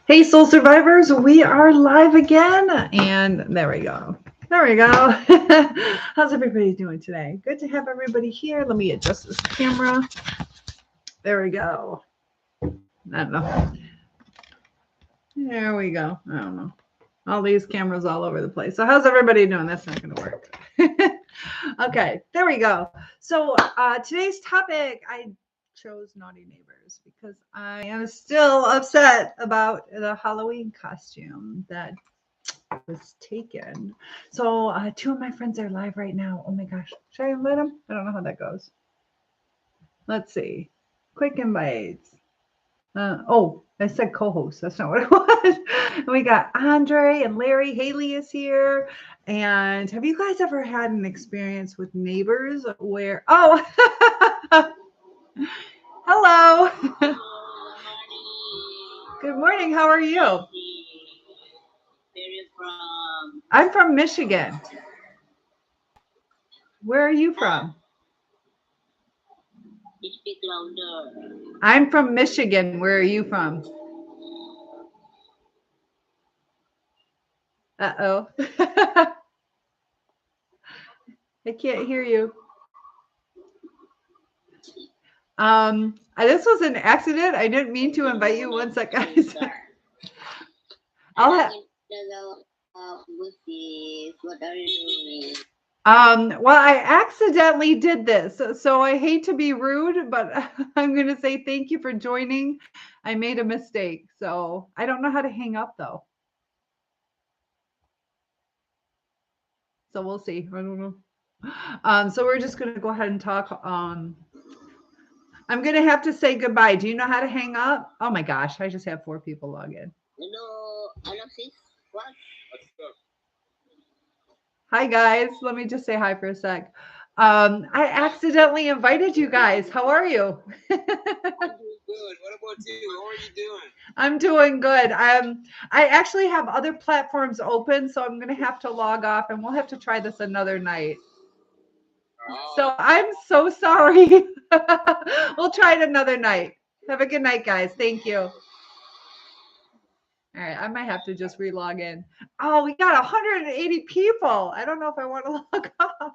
Hey, soul survivors, we are live again. And there we go. There we go. How's everybody doing today? Good to have everybody here. Let me adjust this camera. There we go. I don't know. There we go. I don't know. All these cameras all over the place. So how's everybody doing? That's not going to work. Okay, there we go. So today's topic, I chose naughty neighbors because I am still upset about the Halloween costume that was taken. So two of my friends are live right now. Oh my gosh. Should I invite them? I don't know how that goes. Let's see. Quick invites. I said co-host. That's not what it was. We got Andre and Larry. Haley is here. And have you guys ever had an experience with neighbors where, hello. Good morning. How are you? Where you from? I'm from Michigan. Where are you from? You speak louder. I'm from Michigan. Where are you from? Uh-oh. I can't hear you. This was an accident. I didn't mean to invite you. One sec, guys. I'll have. What are you doing? Well, I accidentally did this, so I hate to be rude, but I'm going to say thank you for joining. I made a mistake, so I don't know how to hang up though. So we'll see. I don't know. So we're just going to go ahead and talk. I'm going to have to say goodbye. Do you know how to hang up? Oh my gosh, I just have 4 people log in. Hello, sis. What? Hi guys, let me just say hi for a sec. I accidentally invited you guys. How are you? I'm doing good. What about you? How are you doing? I'm doing good. I actually have other platforms open, so I'm gonna have to log off, and we'll have to try this another night. So I'm so sorry. We'll try it another night. Have a good night, guys. Thank you. All right, I might have to just re-log in. Oh, we got 180 people. I don't know if I want to log off.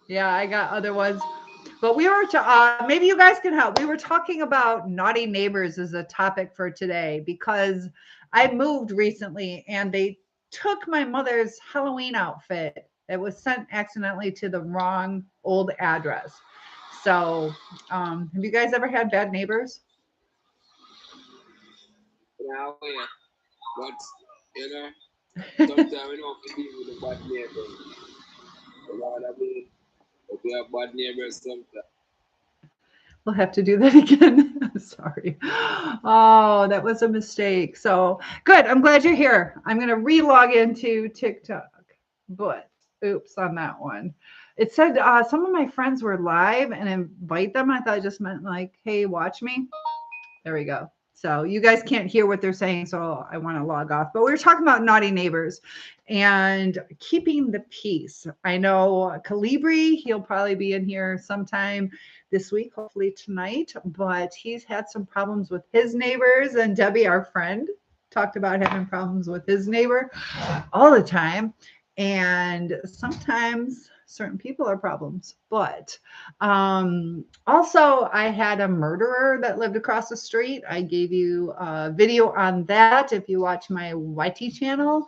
Yeah, I got other ones. But we were, maybe you guys can help. We were talking about naughty neighbors as a topic for today because I moved recently and they took my mother's Halloween outfit. It was sent accidentally to the wrong old address. So, have you guys ever had bad neighbors? Yeah, but you know, sometimes we don't deal with the bad neighbors. You know what I mean? But we have bad neighbors sometimes. We'll have to do that again. Sorry. Oh, that was a mistake. So good. I'm glad you're here. I'm going to re-log into TikTok, but oops on that one. It said some of my friends were live and invite them. I thought it just meant like, hey, watch me. There we go. So you guys can't hear what they're saying, so I want to log off. But we were talking about naughty neighbors and keeping the peace. I know Calibri, he'll probably be in here sometime this week, hopefully tonight, but he's had some problems with his neighbors. And Debbie, our friend, talked about having problems with his neighbor all the time. And sometimes certain people are problems. But also, I had a murderer that lived across the street. I gave you a video on that if you watch my YT channel.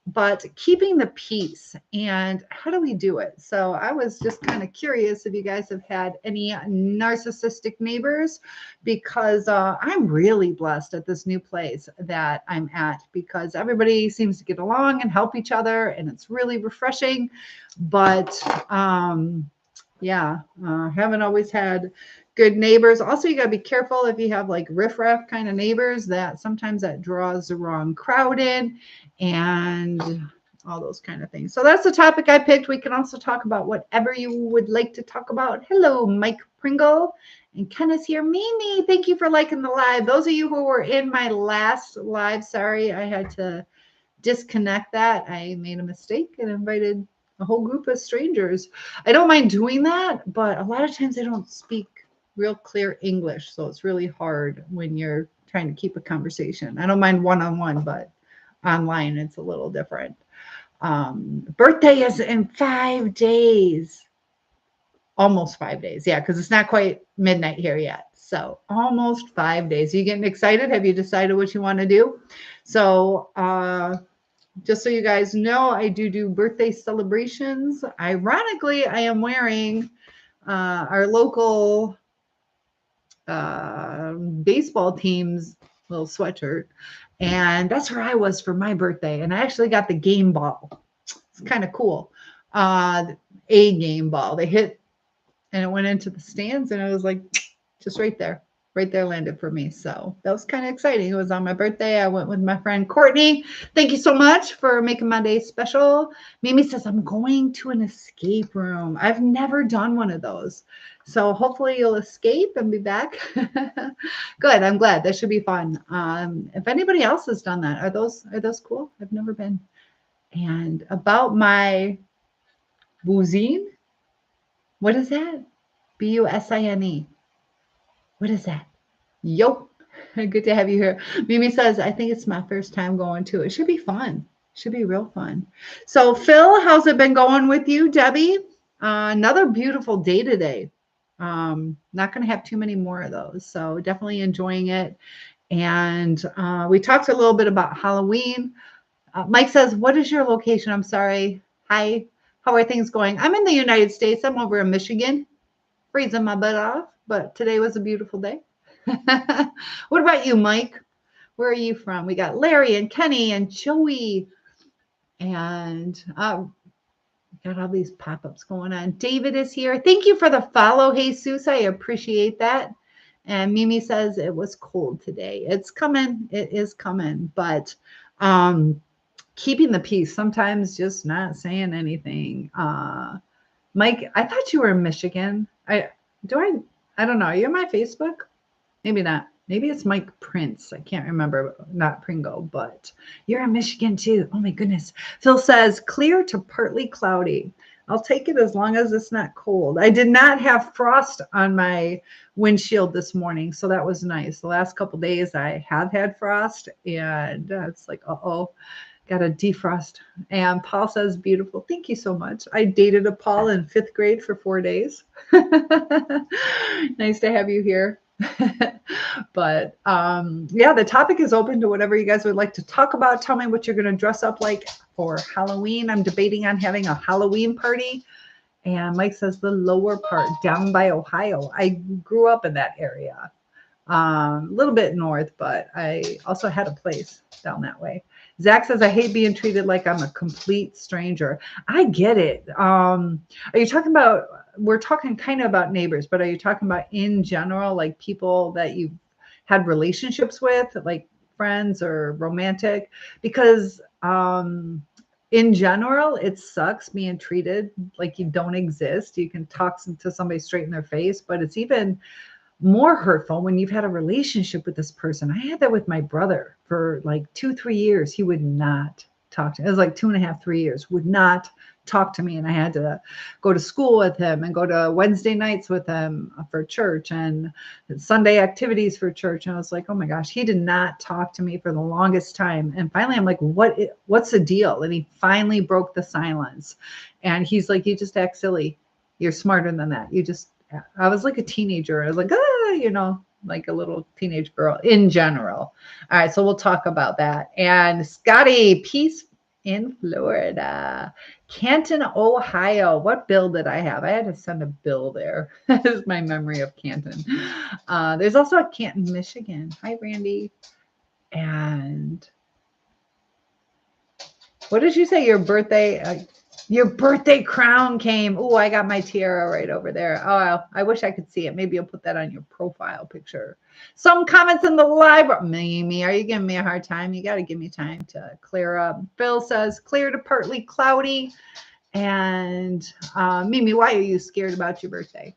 But keeping the peace, and how do we do it? So I was just kind of curious if you guys have had any narcissistic neighbors, because I'm really blessed at this new place that I'm at because everybody seems to get along and help each other, and it's really refreshing. But haven't always had good neighbors. Also, you got to be careful if you have like riffraff kind of neighbors, that sometimes that draws the wrong crowd in and all those kind of things. So that's the topic I picked. We can also talk about whatever you would like to talk about. Hello, Mike Pringle. And Ken is here. Mimi, thank you for liking the live. Those of you who were in my last live, sorry, I had to disconnect that. I made a mistake and invited a whole group of strangers. I don't mind doing that, but a lot of times they don't speak real clear English. So it's really hard when you're trying to keep a conversation. I don't mind one-on-one, but online it's a little different. Birthday is in 5 days. Almost 5 days. Yeah, because it's not quite midnight here yet. So almost 5 days. Are you getting excited? Have you decided what you want to do? So just so you guys know, I do birthday celebrations. Ironically, I am wearing our local baseball team's little sweatshirt. And that's where I was for my birthday. And I actually got the game ball. It's kind of cool. A game ball. They hit and it went into the stands and it was like just right there landed for me. So that was kind of exciting. It was on my birthday. I went with my friend Courtney. Thank you so much for making my day special. Mimi says, I'm going to an escape room. I've never done one of those. So hopefully you'll escape and be back. Good. I'm glad. That should be fun. If anybody else has done that, are those cool? I've never been. And about my bouzine, what is that? Busine. What is that? Yo, good to have you here. Mimi says, I think it's my first time going to it. Should be fun. Should be real fun. So Phil, how's it been going with you? Debbie, another beautiful day today. Not going to have too many more of those. So definitely enjoying it. And we talked a little bit about Halloween. Mike says, what is your location? I'm sorry. Hi, how are things going? I'm in the United States. I'm over in Michigan, freezing my butt off, but today was a beautiful day. What about you, Mike? Where are you from? We got Larry and Kenny and Joey, and got all these pop-ups going on. David is here. Thank you for the follow, Jesus. I appreciate that. And Mimi says it was cold today. It's coming. It is coming, but keeping the peace. Sometimes just not saying anything. Mike, I thought you were in Michigan. I don't know. Are you on my Facebook? Maybe not. Maybe it's Mike Prince. I can't remember. Not Pringle, but you're in Michigan too. Oh my goodness. Phil says clear to partly cloudy. I'll take it as long as it's not cold. I did not have frost on my windshield this morning, so that was nice. The last couple of days I have had frost, and it's like, uh-oh. Got a defrost. And Paul says, beautiful. Thank you so much. I dated a Paul in 5th grade for 4 days. Nice to have you here. But yeah, the topic is open to whatever you guys would like to talk about. Tell me what you're going to dress up like for Halloween. I'm debating on having a Halloween party. And Mike says the lower part down by Ohio. I grew up in that area. A little bit north, but I also had a place down that way. Zach says, I hate being treated like I'm a complete stranger. I get it. Are you talking about, we're talking kind of about neighbors, but are you talking about in general, like people that you've had relationships with, like friends or romantic? Because in general, it sucks being treated like you don't exist. You can talk to somebody straight in their face, but it's even more hurtful when you've had a relationship with this person. I had that with my brother for like 2-3 years. He would not talk to me. It was like 2.5, 3 years, would not talk to me. And I had to go to school with him and go to Wednesday nights with him for church and Sunday activities for church. And I was like, oh my gosh, he did not talk to me for the longest time. And finally I'm like, what's the deal? And he finally broke the silence. And he's like, you just act silly. You're smarter than that. I was like a teenager. I was like, like a little teenage girl in general. All right. So we'll talk about that. And Scotty, peace in Florida. Canton, Ohio. What bill did I have? I had to send a bill there. That is my memory of Canton. There's also a Canton, Michigan. Hi, Randy. And what did you say? Your birthday crown came. Oh, I got my tiara right over there. Oh, I wish I could see it. Maybe you'll put that on your profile picture. Some comments in the live. Mimi, are you giving me a hard time? You got to give me time to clear up. Phil says clear to partly cloudy. And Mimi, why are you scared about your birthday?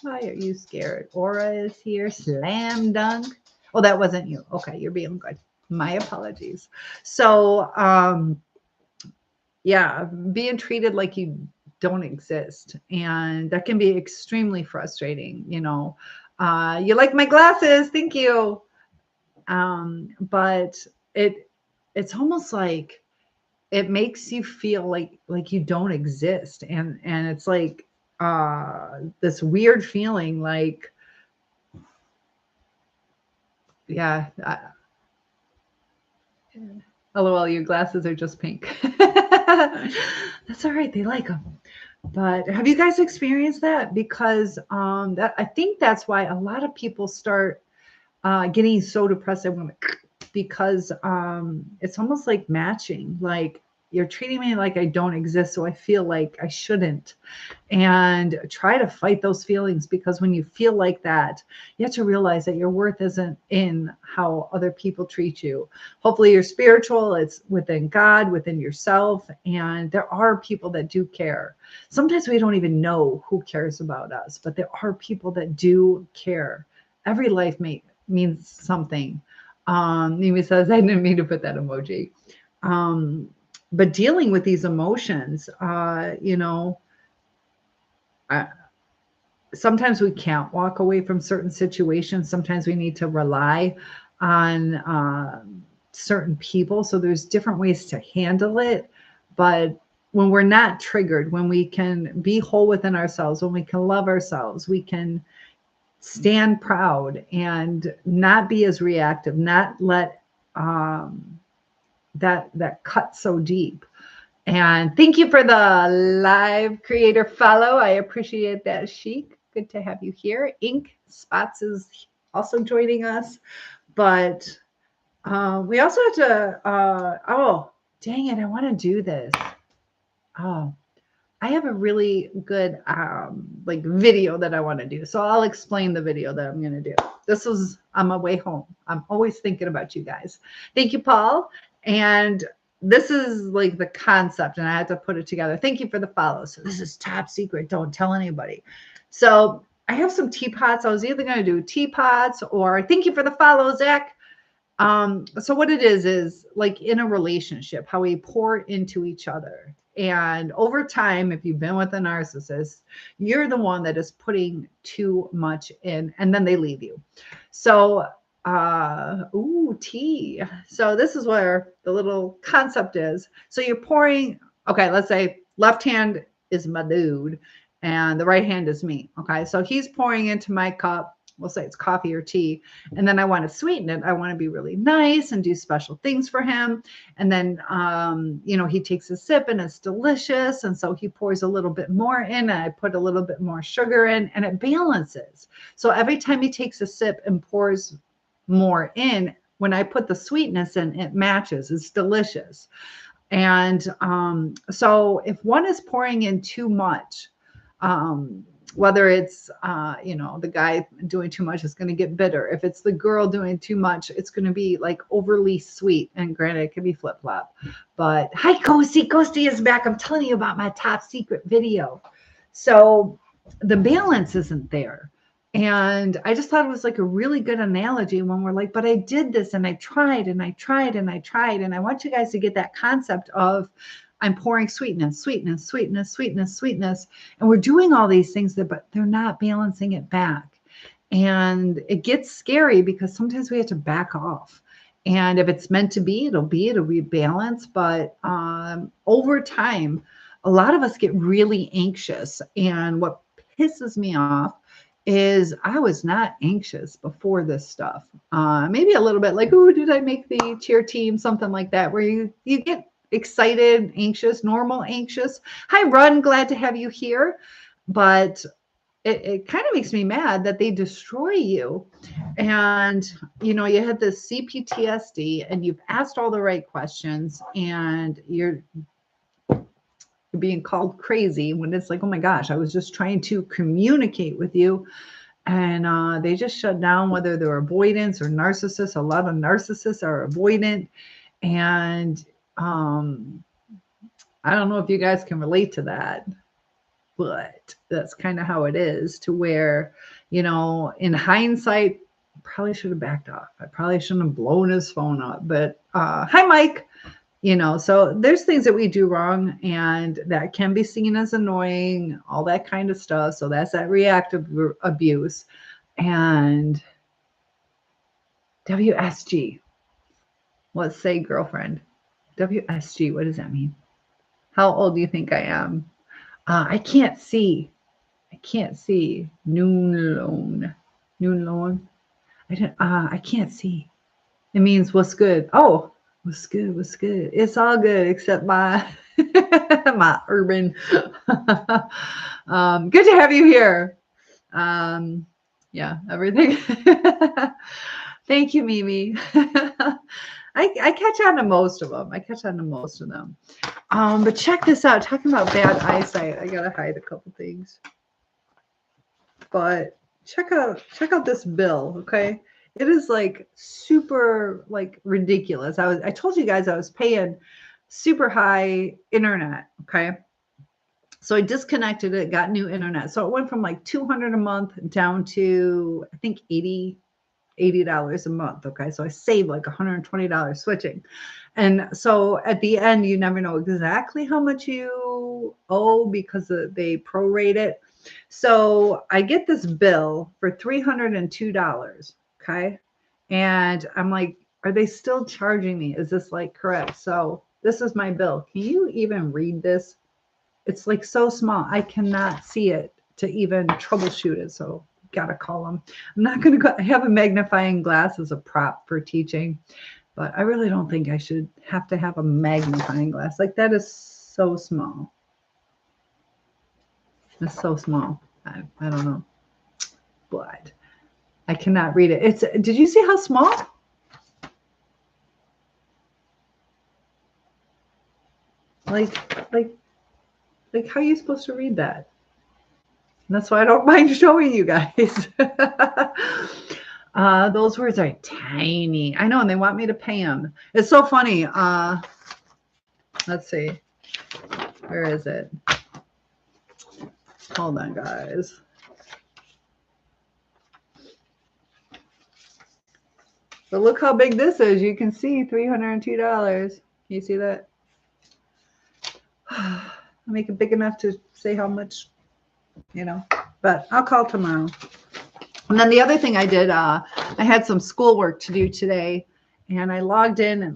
Why are you scared? Aura is here. Slam dunk. Oh, that wasn't you. Okay, you're being good. My apologies. So, yeah, being treated like you don't exist. And that can be extremely frustrating. You know, you like my glasses. Thank you. But it's almost like it makes you feel like you don't exist. And it's like this weird feeling like, yeah, LOL, your glasses are just pink. That's all right. They like them. But have you guys experienced that? Because that I think that's why a lot of people start getting so depressed because it's almost like matching. Like you're treating me like I don't exist, so I feel like I shouldn't. And try to fight those feelings, because when you feel like that, you have to realize that your worth isn't in how other people treat you. Hopefully you're spiritual, it's within God, within yourself, and there are people that do care. Sometimes we don't even know who cares about us, but there are people that do care. Every life means something. Mimi says, I didn't mean to put that emoji. But dealing with these emotions, you know, sometimes we can't walk away from certain situations. Sometimes we need to rely on certain people. So there's different ways to handle it. But when we're not triggered, when we can be whole within ourselves, when we can love ourselves, we can stand proud and not be as reactive, not let that cut so deep. And thank you for the live creator follow. I appreciate that, Chic. Good to have you here. Ink Spots is also joining us. But we also have to, oh, dang it, I want to do this. Oh, I have a really good like video that I want to do. So I'll explain the video that I'm going to do. This was on my way home. I'm always thinking about you guys. Thank you, Paul. And this is like the concept, and I had to put it together. Thank you for the follow. So this is top secret. Don't tell anybody. So I have some teapots. I was either going to do teapots or thank you for the follow, Zach. So what it is like in a relationship, how we pour into each other. And over time, if you've been with a narcissist, you're the one that is putting too much in, and then they leave you. So tea. So this is where the little concept is. So you're pouring, okay, let's say left hand is my dude and the right hand is me. Okay, so he's pouring into my cup. We'll say it's coffee or tea. And then I want to sweeten it. I want to be really nice and do special things for him. And then, you know, he takes a sip and it's delicious. And so he pours a little bit more in, and I put a little bit more sugar in, and it balances. So every time he takes a sip and pours more in, when I put the sweetness in, it matches. It's delicious. And so if one is pouring in too much, whether it's, you know, the guy doing too much is going to get bitter. If it's the girl doing too much, it's going to be like overly sweet. And granted, it can be flip-flop. But hi, Coasty. Coasty is back. I'm telling you about my top secret video. So the balance isn't there. And I just thought it was like a really good analogy when we're like, but I did this and I tried and I tried and I tried. And I want you guys to get that concept of I'm pouring sweetness, sweetness, sweetness, sweetness, sweetness. And we're doing all these things, but they're not balancing it back. And it gets scary because sometimes we have to back off. And if it's meant to be, it'll be balanced. But over time, a lot of us get really anxious. And what pisses me off is I was not anxious before this stuff. Maybe a little bit like, oh, did I make the cheer team? Something like that, where you get excited, anxious, normal anxious. Hi, Run. Glad to have you here. But it kind of makes me mad that they destroy you. And, you know, you had this CPTSD and you've asked all the right questions and you're being called crazy when it's like, oh my gosh, I was just trying to communicate with you. And they just shut down, whether they're avoidance or narcissists. A lot of narcissists are avoidant. And I don't know if you guys can relate to that, but that's kind of how it is, to where, you know, in hindsight, probably should have backed off. I probably shouldn't have blown his phone up. But hi, Mike. You know, so there's things that we do wrong and that can be seen as annoying, all that kind of stuff. So that's that reactive abuse. And WSG, let's say girlfriend. WSG, what does that mean? How old do you think I am? I can't see. I can't see. Noon alone. Noon alone. I can't see. It means what's good. Oh, what's good? What's good? It's all good except my my urban. Good to have you here. Yeah, everything. Thank you, Mimi. I catch on to most of them. But check this out. Talking about bad eyesight, I gotta hide a couple things. But check out this bill, okay? It is like super like ridiculous. I told you guys I was paying super high internet, okay? So I disconnected it, got new internet. So it went from like $200 a month down to I think $80 a month. Okay. So I saved like $120 switching. And so at the end, you never know exactly how much you owe because they prorate it. So I get this bill for $302. Okay. And I'm like, are they still charging me? Is this like correct? So this is my bill. Can you even read this? It's like so small. I cannot see it to even troubleshoot it. So gotta call them. I'm not going to have a magnifying glass as a prop for teaching, but I really don't think I should have to have a magnifying glass. Like that is so small. It's so small. I don't know, but I cannot read it. Did you see how small? Like how are you supposed to read that? And that's why I don't mind showing you guys. Those words are tiny. I know, and they want me to pay them. It's so funny. Let's see. Where is it? Hold on, guys. But look how big this is. You can see $302. Can you see that? I'll make it big enough to say how much, you know, but I'll call tomorrow. And then the other thing I did, I had some schoolwork to do today, and I logged in and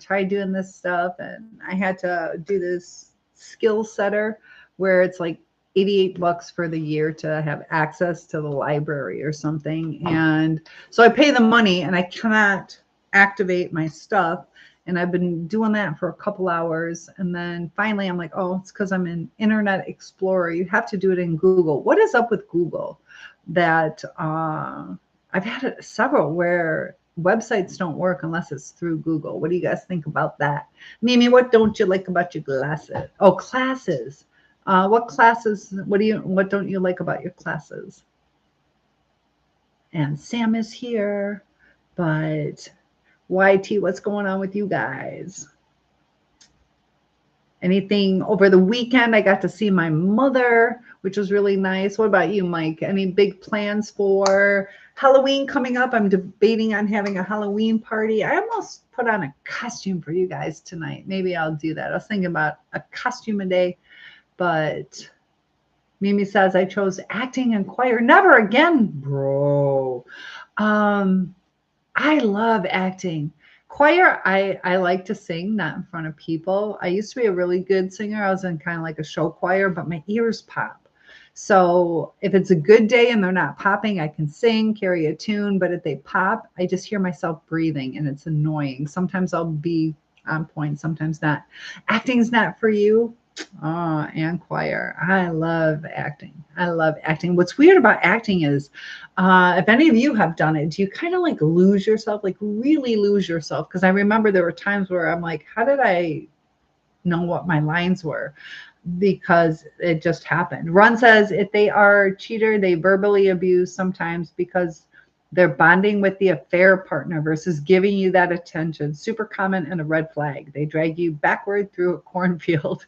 tried doing this stuff, and I had to do this skill setter where it's like $88 for the year to have access to the library or something. And so I pay the money and I cannot activate my stuff. And I've been doing that for a couple hours. And then finally I'm like, oh, it's because I'm in Internet Explorer. You have to do it in Google. What is up with Google? That I've had several where websites don't work unless it's through Google. What do you guys think about that? Mimi, what don't you like about your glasses? Oh, classes. What classes? What don't you like about your classes? And Sam is here, but YT, what's going on with you guys? Anything over the weekend? I got to see my mother, which was really nice. What about you, Mike? Any big plans for Halloween coming up? I'm debating on having a Halloween party. I almost put on a costume for you guys tonight. Maybe I'll do that. I was thinking about a costume a day, but Mimi says I chose acting and choir. Never again, bro. I love acting. Choir, I like to sing, not in front of people. I used to be a really good singer. I was in kind of like a show choir, but my ears pop. So if it's a good day and they're not popping, I can sing, carry a tune. But if they pop, I just hear myself breathing and it's annoying. Sometimes I'll be on point, sometimes not. Acting's not for you. Oh, and choir. I love acting. I love acting. What's weird about acting is if any of you have done it, do you kind of like lose yourself, like really lose yourself? Because I remember there were times where I'm like, how did I know what my lines were? Because it just happened. Ron says if they are a cheater, they verbally abuse sometimes because they're bonding with the affair partner versus giving you that attention. Super common and a red flag. They drag you backward through a cornfield.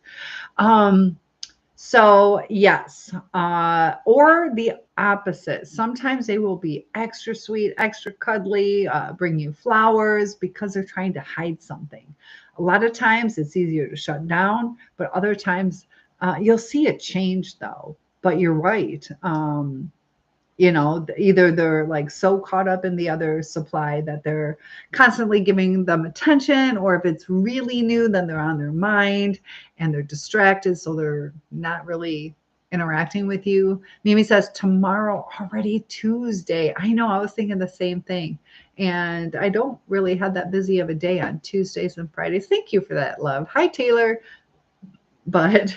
So yes, or the opposite. Sometimes they will be extra sweet, extra cuddly, bring you flowers because they're trying to hide something. A lot of times it's easier to shut down, but other times you'll see a change though. But you're right. Either they're like so caught up in the other supply that they're constantly giving them attention, or if it's really new, then they're on their mind and they're distracted. So they're not really interacting with you. Mimi says, tomorrow already Tuesday. I know, I was thinking the same thing. And I don't really have that busy of a day on Tuesdays and Fridays. Thank you for that, love. Hi, Taylor. But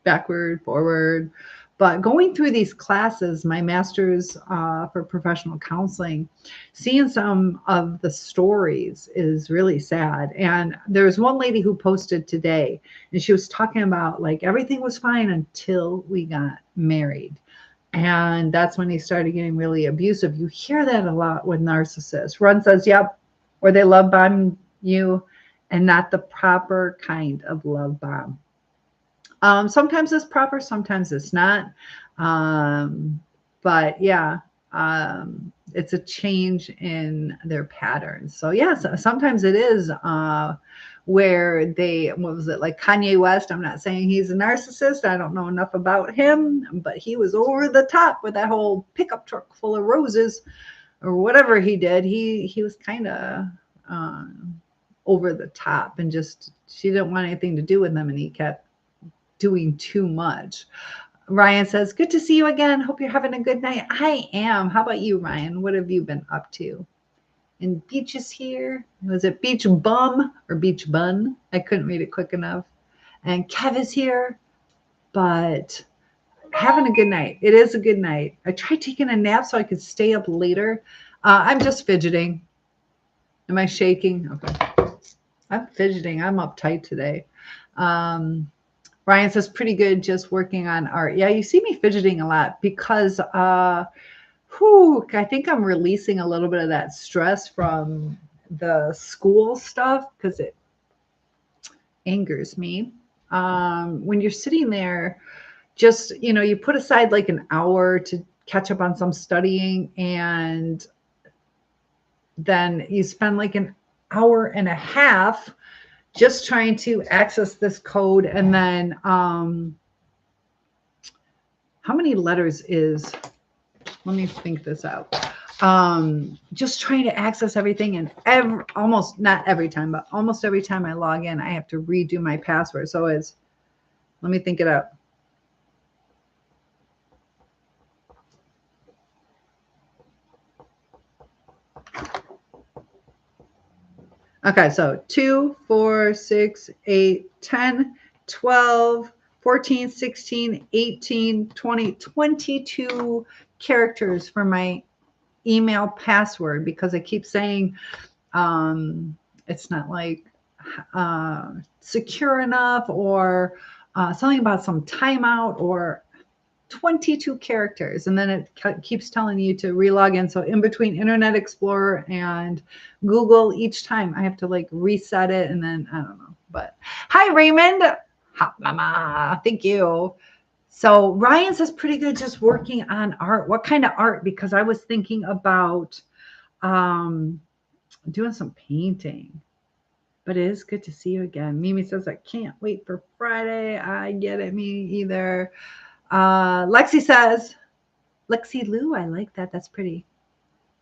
backward, forward. But going through these classes, my master's for professional counseling, seeing some of the stories is really sad. And there's one lady who posted today, and she was talking about like everything was fine until we got married. And that's when he started getting really abusive. You hear that a lot with narcissists. Ron says, yep, or they love bomb you and not the proper kind of love bomb. Sometimes it's proper, sometimes it's not. But yeah, it's a change in their patterns. So yes, sometimes it is where they, what was it, like Kanye West? I'm not saying he's a narcissist. I don't know enough about him, but he was over the top with that whole pickup truck full of roses or whatever he did. He was kind of over the top, and just, she didn't want anything to do with them, and he kept doing too much. Ryan says, good to see you again. Hope you're having a good night. I am. How about you, Ryan? What have you been up to? And Beach is here. Was it Beach Bum or Beach Bun? I couldn't read it quick enough. And Kev is here, but having a good night. It is a good night. I tried taking a nap so I could stay up later. I'm just fidgeting. Am I shaking? Okay. I'm fidgeting. I'm uptight today. Ryan says, pretty good, just working on art. Yeah, you see me fidgeting a lot because I think I'm releasing a little bit of that stress from the school stuff because it angers me. When you're sitting there, just, you put aside like an hour to catch up on some studying, and then you spend like an hour and a half just trying to access this code. And then how many letters is, let me think this out. Just trying to access everything, and almost not every time, but almost every time I log in, I have to redo my password. So let me think it out. Okay, so 2, 4, 6, 8, 10, 12, 14, 16, 18, 20, 22 characters for my email password, because I keep saying it's not like secure enough, or something about some timeout, or 22 characters, and then it keeps telling you to relog in. So in between Internet Explorer and Google, each time I have to like reset it, and then I don't know. But hi, Raymond. Hot mama. Thank you. So Ryan says, pretty good, just working on art. What kind of art? Because I was thinking about doing some painting. But it is good to see you again. Mimi says, I can't wait for Friday. I get it. Me either. Lexi says, Lexi Lou, I like that. That's pretty.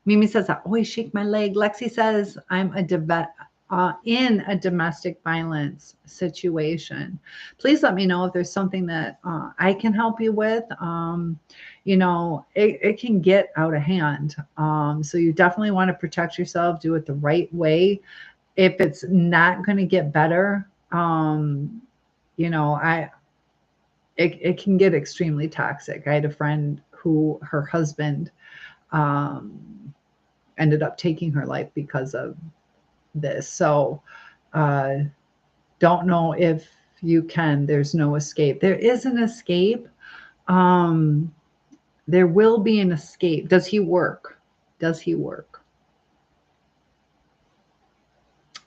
Mimi says, I always shake my leg. Lexi says, I'm in a domestic violence situation. Please let me know if there's something that I can help you with. It can get out of hand. So you definitely want to protect yourself, do it the right way. If it's not going to get better, it can get extremely toxic. I had a friend who her husband ended up taking her life because of this. So don't know if you can. There's no escape. There is an escape. There will be an escape. Does he work? Does he work?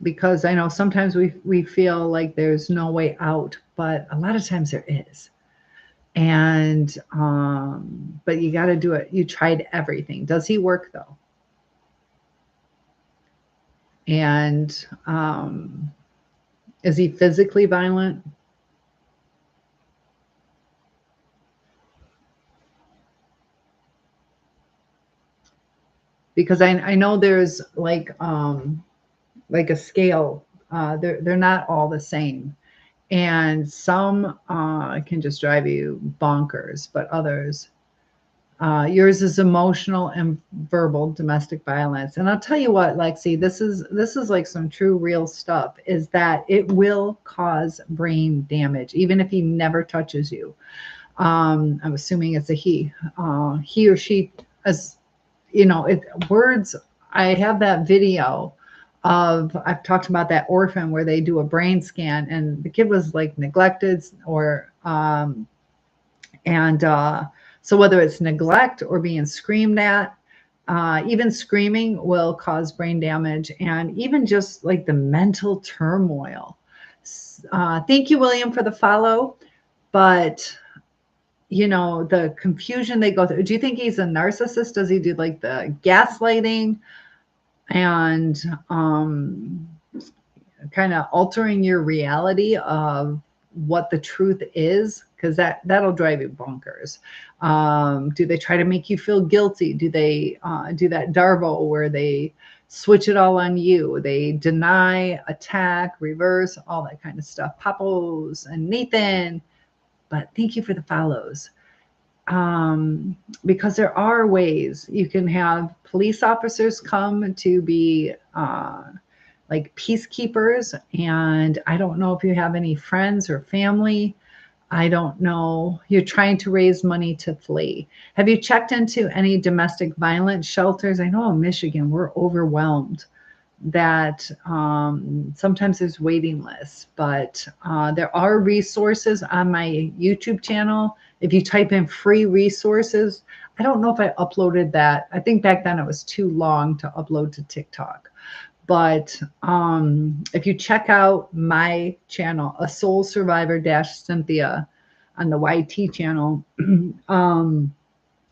Because I know sometimes we feel like there's no way out, but a lot of times there is. And but you got to do it. You tried everything. Does he work though? And Is he physically violent? Because I know there's like a scale. They're not all the same, and some can just drive you bonkers, but others. Yours is emotional and verbal domestic violence. And I'll tell you what, Lexi, this is like some true real stuff, is that it will cause brain damage, even if he never touches you. I'm assuming it's a he or she, as you know, words. I have that video of, I've talked about that orphan where they do a brain scan and the kid was like neglected or so whether it's neglect or being screamed at, even screaming will cause brain damage, and even just like the mental turmoil. Thank you, William, for the follow. But you know, the confusion they go through. Do you think he's a narcissist? Does he do like the gaslighting and kind of altering your reality of what the truth is? Because that'll drive you bonkers. Do they try to make you feel guilty? Do they do that Darvo where they switch it all on you? They deny, attack, reverse, all that kind of stuff. Papos and Nathan, but thank you for the follows. Because there are ways you can have police officers come to be like peacekeepers. And I don't know if you have any friends or family. I don't know. You're trying to raise money to flee. Have you checked into any domestic violence shelters? I know in Michigan, we're overwhelmed that sometimes there's waiting lists, but there are resources on my YouTube channel. If you type in free resources, I don't know if I uploaded that. I think back then it was too long to upload to TikTok. But if you check out my channel, A Soul Survivor Cynthia on the YT channel,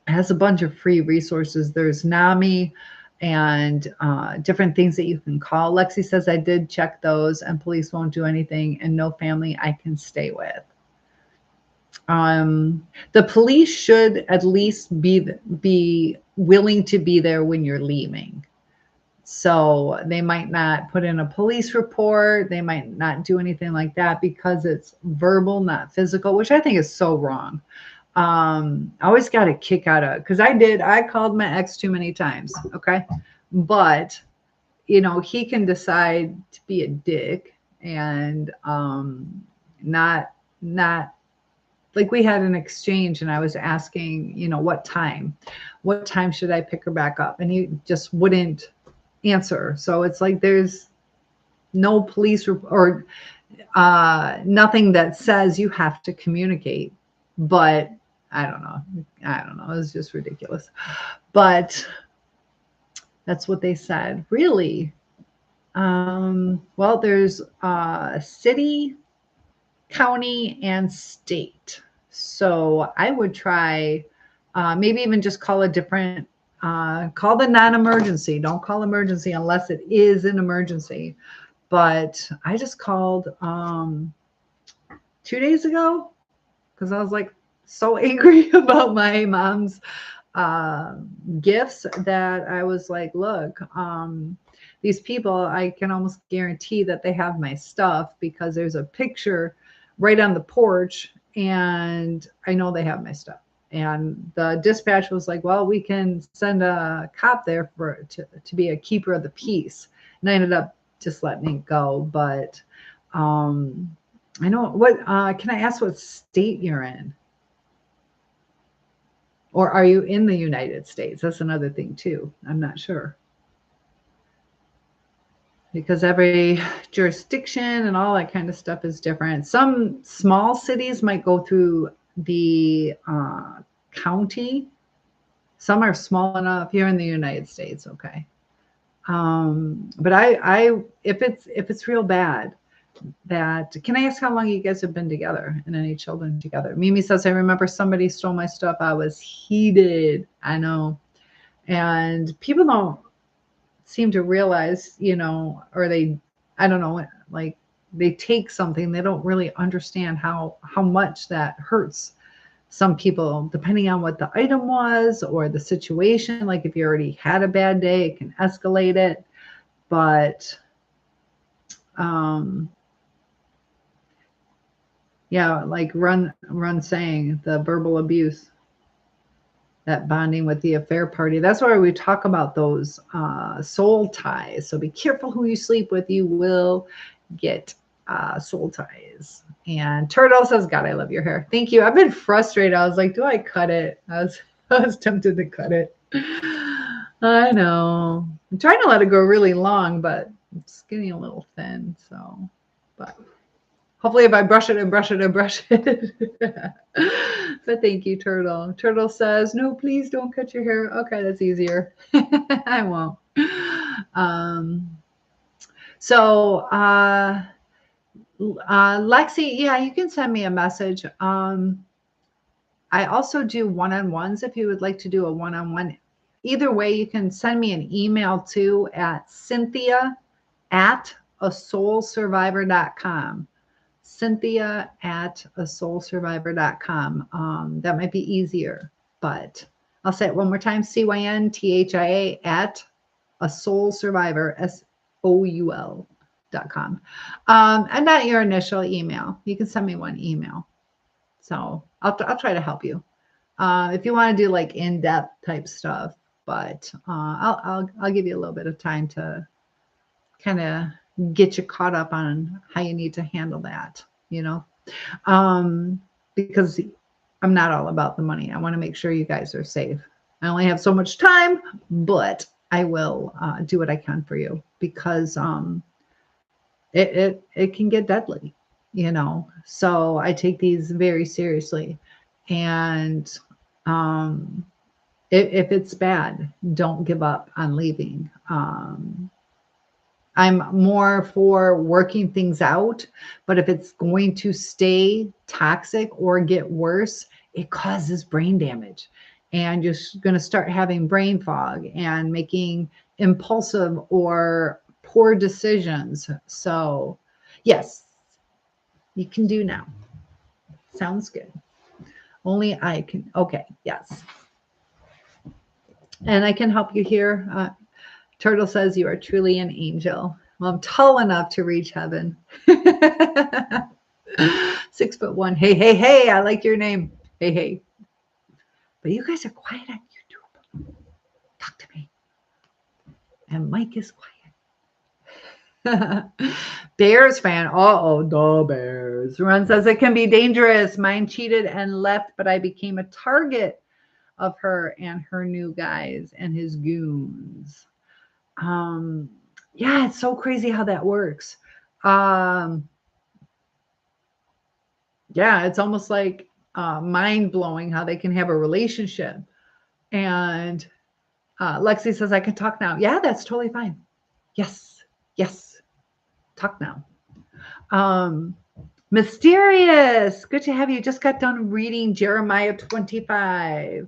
has a bunch of free resources. There's NAMI and different things that you can call. Lexi says, I did check those and police won't do anything and no family I can stay with. The police should at least be willing to be there when you're leaving. So they might not put in a police report. They might not do anything like that because it's verbal, not physical, which I think is so wrong. I always got a kick out of it because I called my ex too many times. Okay. But, you know, he can decide to be a dick and not like we had an exchange and I was asking, you know, what time should I pick her back up? And he just wouldn't answer. So it's like there's no police or nothing that says you have to communicate. But I don't know. It's just ridiculous. But that's what they said. Really? Well, there's city, county, and state. So I would try maybe even just call a different call the non-emergency. Don't call emergency unless it is an emergency. But I just called 2 days ago because I was like so angry about my mom's gifts that I was like, look, these people, I can almost guarantee that they have my stuff because there's a picture right on the porch and I know they have my stuff. And the dispatch was like, well, we can send a cop there to be a keeper of the peace. And I ended up just letting it go. But I know what, can I ask what state you're in? Or are you in the United States? That's another thing too. I'm not sure. Because every jurisdiction and all that kind of stuff is different. Some small cities might go through the county. Some are small enough here in the United States. Okay. But I if it's real bad, that can I ask how long you guys have been together and any children together? Mimi says, I remember somebody stole my stuff. I was heated. I know. And people don't seem to realize, you know, or they, I don't know, like they take something, they don't really understand how much that hurts some people, depending on what the item was or the situation. Like if you already had a bad day, it can escalate it. But yeah, like run saying the verbal abuse, that bonding with the affair party. That's why we talk about those soul ties. So be careful who you sleep with. You will get soul ties. And Turtle says, God, I love your hair. Thank you. I've been frustrated. I was like, do I cut it? I was tempted to cut it. I know. I'm trying to let it go really long, but it's getting a little thin. So, but hopefully if I brush it and brush it and brush it. But thank you, Turtle. Turtle says, no, please don't cut your hair. Okay, that's easier. I won't. So Lexi, yeah, you can send me a message. I also do one-on-ones if you would like to do a one-on-one. Either way, you can send me an email too at cynthia@asoulsurvivor.com. cynthia@asoulsurvivor.com. That might be easier, but I'll say it one more time. CYNTHIA @asoulsurvivor, SOUL.com. And not your initial email. You can send me one email. So I'll try to help you. If you want to do like in-depth type stuff, but I'll give you a little bit of time to kind of get you caught up on how you need to handle that, because I'm not all about the money. I want to make sure you guys are safe. I only have so much time, but I will do what I can for you, because it can get deadly, so I take these very seriously. And if it's bad, don't give up on leaving. I'm more for working things out, but if it's going to stay toxic or get worse, it causes brain damage. And you're going to start having brain fog and making impulsive or poor decisions. So, yes, you can do now. Sounds good. Only I can. Okay, yes. And I can help you here. Turtle says you are truly an angel. Well, I'm tall enough to reach heaven. 6'1". Hey, hey, hey, I like your name. Hey, hey. But you guys are quiet on YouTube. Talk to me. And Mike is quiet. Bears fan. Uh-oh, the Bears. Ron says it can be dangerous. Mine cheated and left, but I became a target of her and her new guys and his goons. Yeah, it's so crazy how that works. Yeah, it's almost like mind-blowing how they can have a relationship. And Lexi says, I can talk now. Yeah, that's totally fine. Yes, yes. Talk now. Mysterious. Good to have you. Just got done reading Jeremiah 25.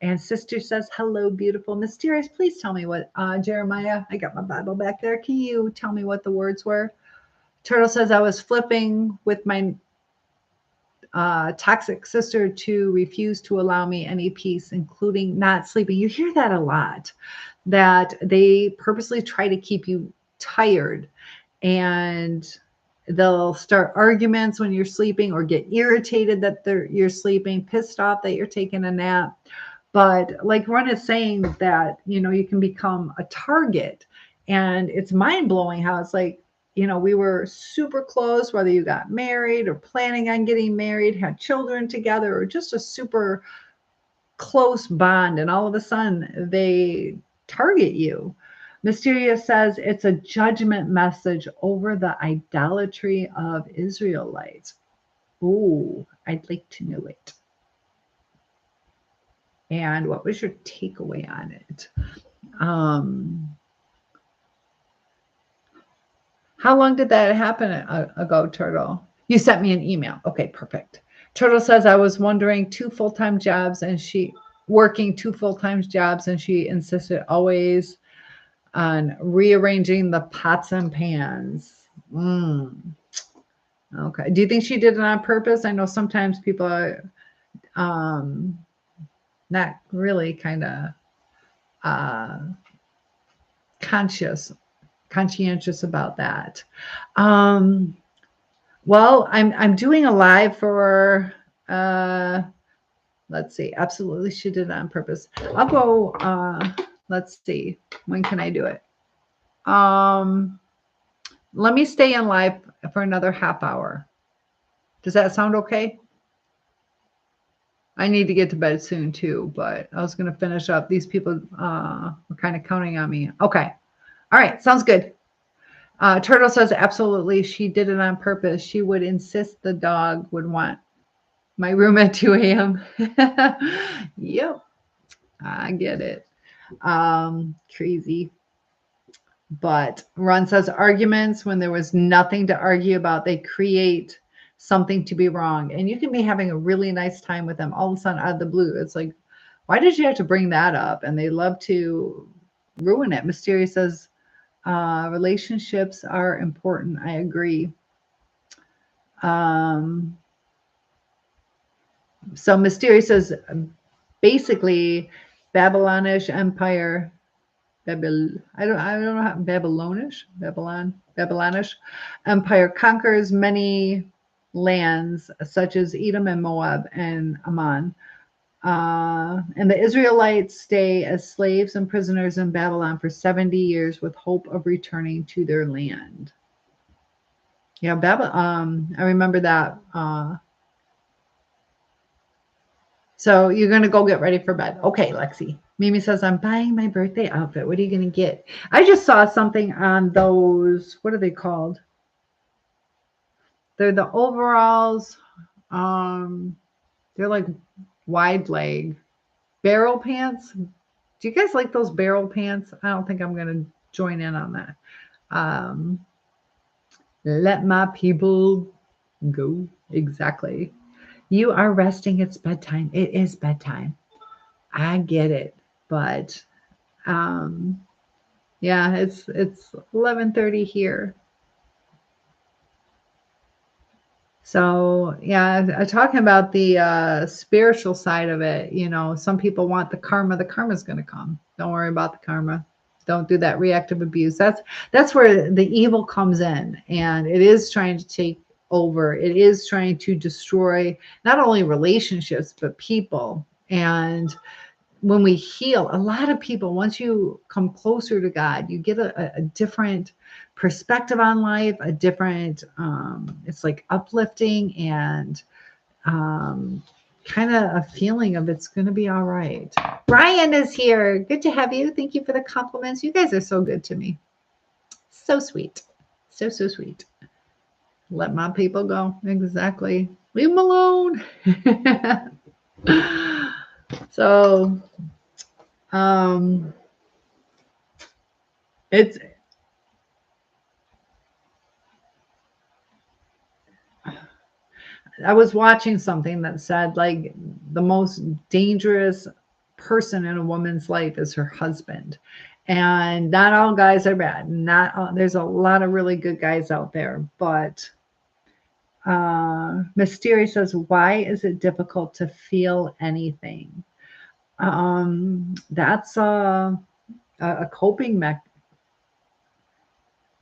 And sister says, hello, beautiful. Mysterious, please tell me what, Jeremiah, I got my Bible back there. Can you tell me what the words were? Turtle says, I was flipping with my toxic sister to refuse to allow me any peace, including not sleeping. You hear that a lot, that they purposely try to keep you tired, and they'll start arguments when you're sleeping, or get irritated that you're sleeping, pissed off that you're taking a nap. But like Ron is saying, that, you can become a target, and it's mind-blowing how it's like, we were super close, whether you got married or planning on getting married, had children together, or just a super close bond, and all of a sudden they target you. Mysterious says it's a judgment message over the idolatry of Israelites. Ooh, I'd like to know it. And what was your takeaway on it? How long did that happen ago, Turtle? You sent me an email. Okay, perfect. Turtle says, I was working 2 full-time jobs, and she insisted always on rearranging the pots and pans. Okay. Do you think she did it on purpose? I know sometimes people are not really kind of conscientious about that. Well, I'm doing a live for let's see. Absolutely, she did it on purpose. I'll go. Let's see. When can I do it? Let me stay in live for another half hour. Does that sound okay? I need to get to bed soon too, but I was going to finish up. These people were kind of counting on me. Okay. All right. Sounds good. Turtle says, absolutely. She did it on purpose. She would insist the dog would want my room at 2 a.m. Yep. I get it. Crazy. But Ron says arguments when there was nothing to argue about, they create something to be wrong. And you can be having a really nice time with them. All of a sudden, out of the blue, it's like, why did you have to bring that up? And they love to ruin it. Mysterious says, relationships are important. I agree. So Mysterious says, basically, Babylonish Empire. I don't know how Babylonish Empire conquers many lands such as Edom and Moab and Ammon. And the Israelites stay as slaves and prisoners in Babylon for 70 years with hope of returning to their land. Yeah, I remember that. So you're going to go get ready for bed. Okay, Lexi. Mimi says, I'm buying my birthday outfit. What are you going to get? I just saw something on those, what are they called? They're the overalls. They're like wide leg barrel pants. Do you guys like those barrel pants? I don't think I'm going to join in on that. Let my people go. Exactly. You are resting. It's bedtime. It is bedtime. I get it. But yeah, it's 11:30 here. So yeah, talking about the spiritual side of it, you know, some people want the karma. The karma's going to come. Don't worry about the karma. Don't do that reactive abuse. That's where the evil comes in, and it is trying to take over. It is trying to destroy not only relationships but people. And when we heal, a lot of people, once you come closer to God, you get a different perspective on life, a different, it's like uplifting and kind of a feeling of it's going to be all right. Brian is here. Good to have you. Thank you for the compliments. You guys are so good to me. So sweet. So sweet. Let my people go. Exactly. Leave them alone. So, it's, I was watching something that said like the most dangerous person in a woman's life is her husband. And not all guys are bad. There's a lot of really good guys out there, but Mysterious says, why is it difficult to feel anything? That's a coping mechanism.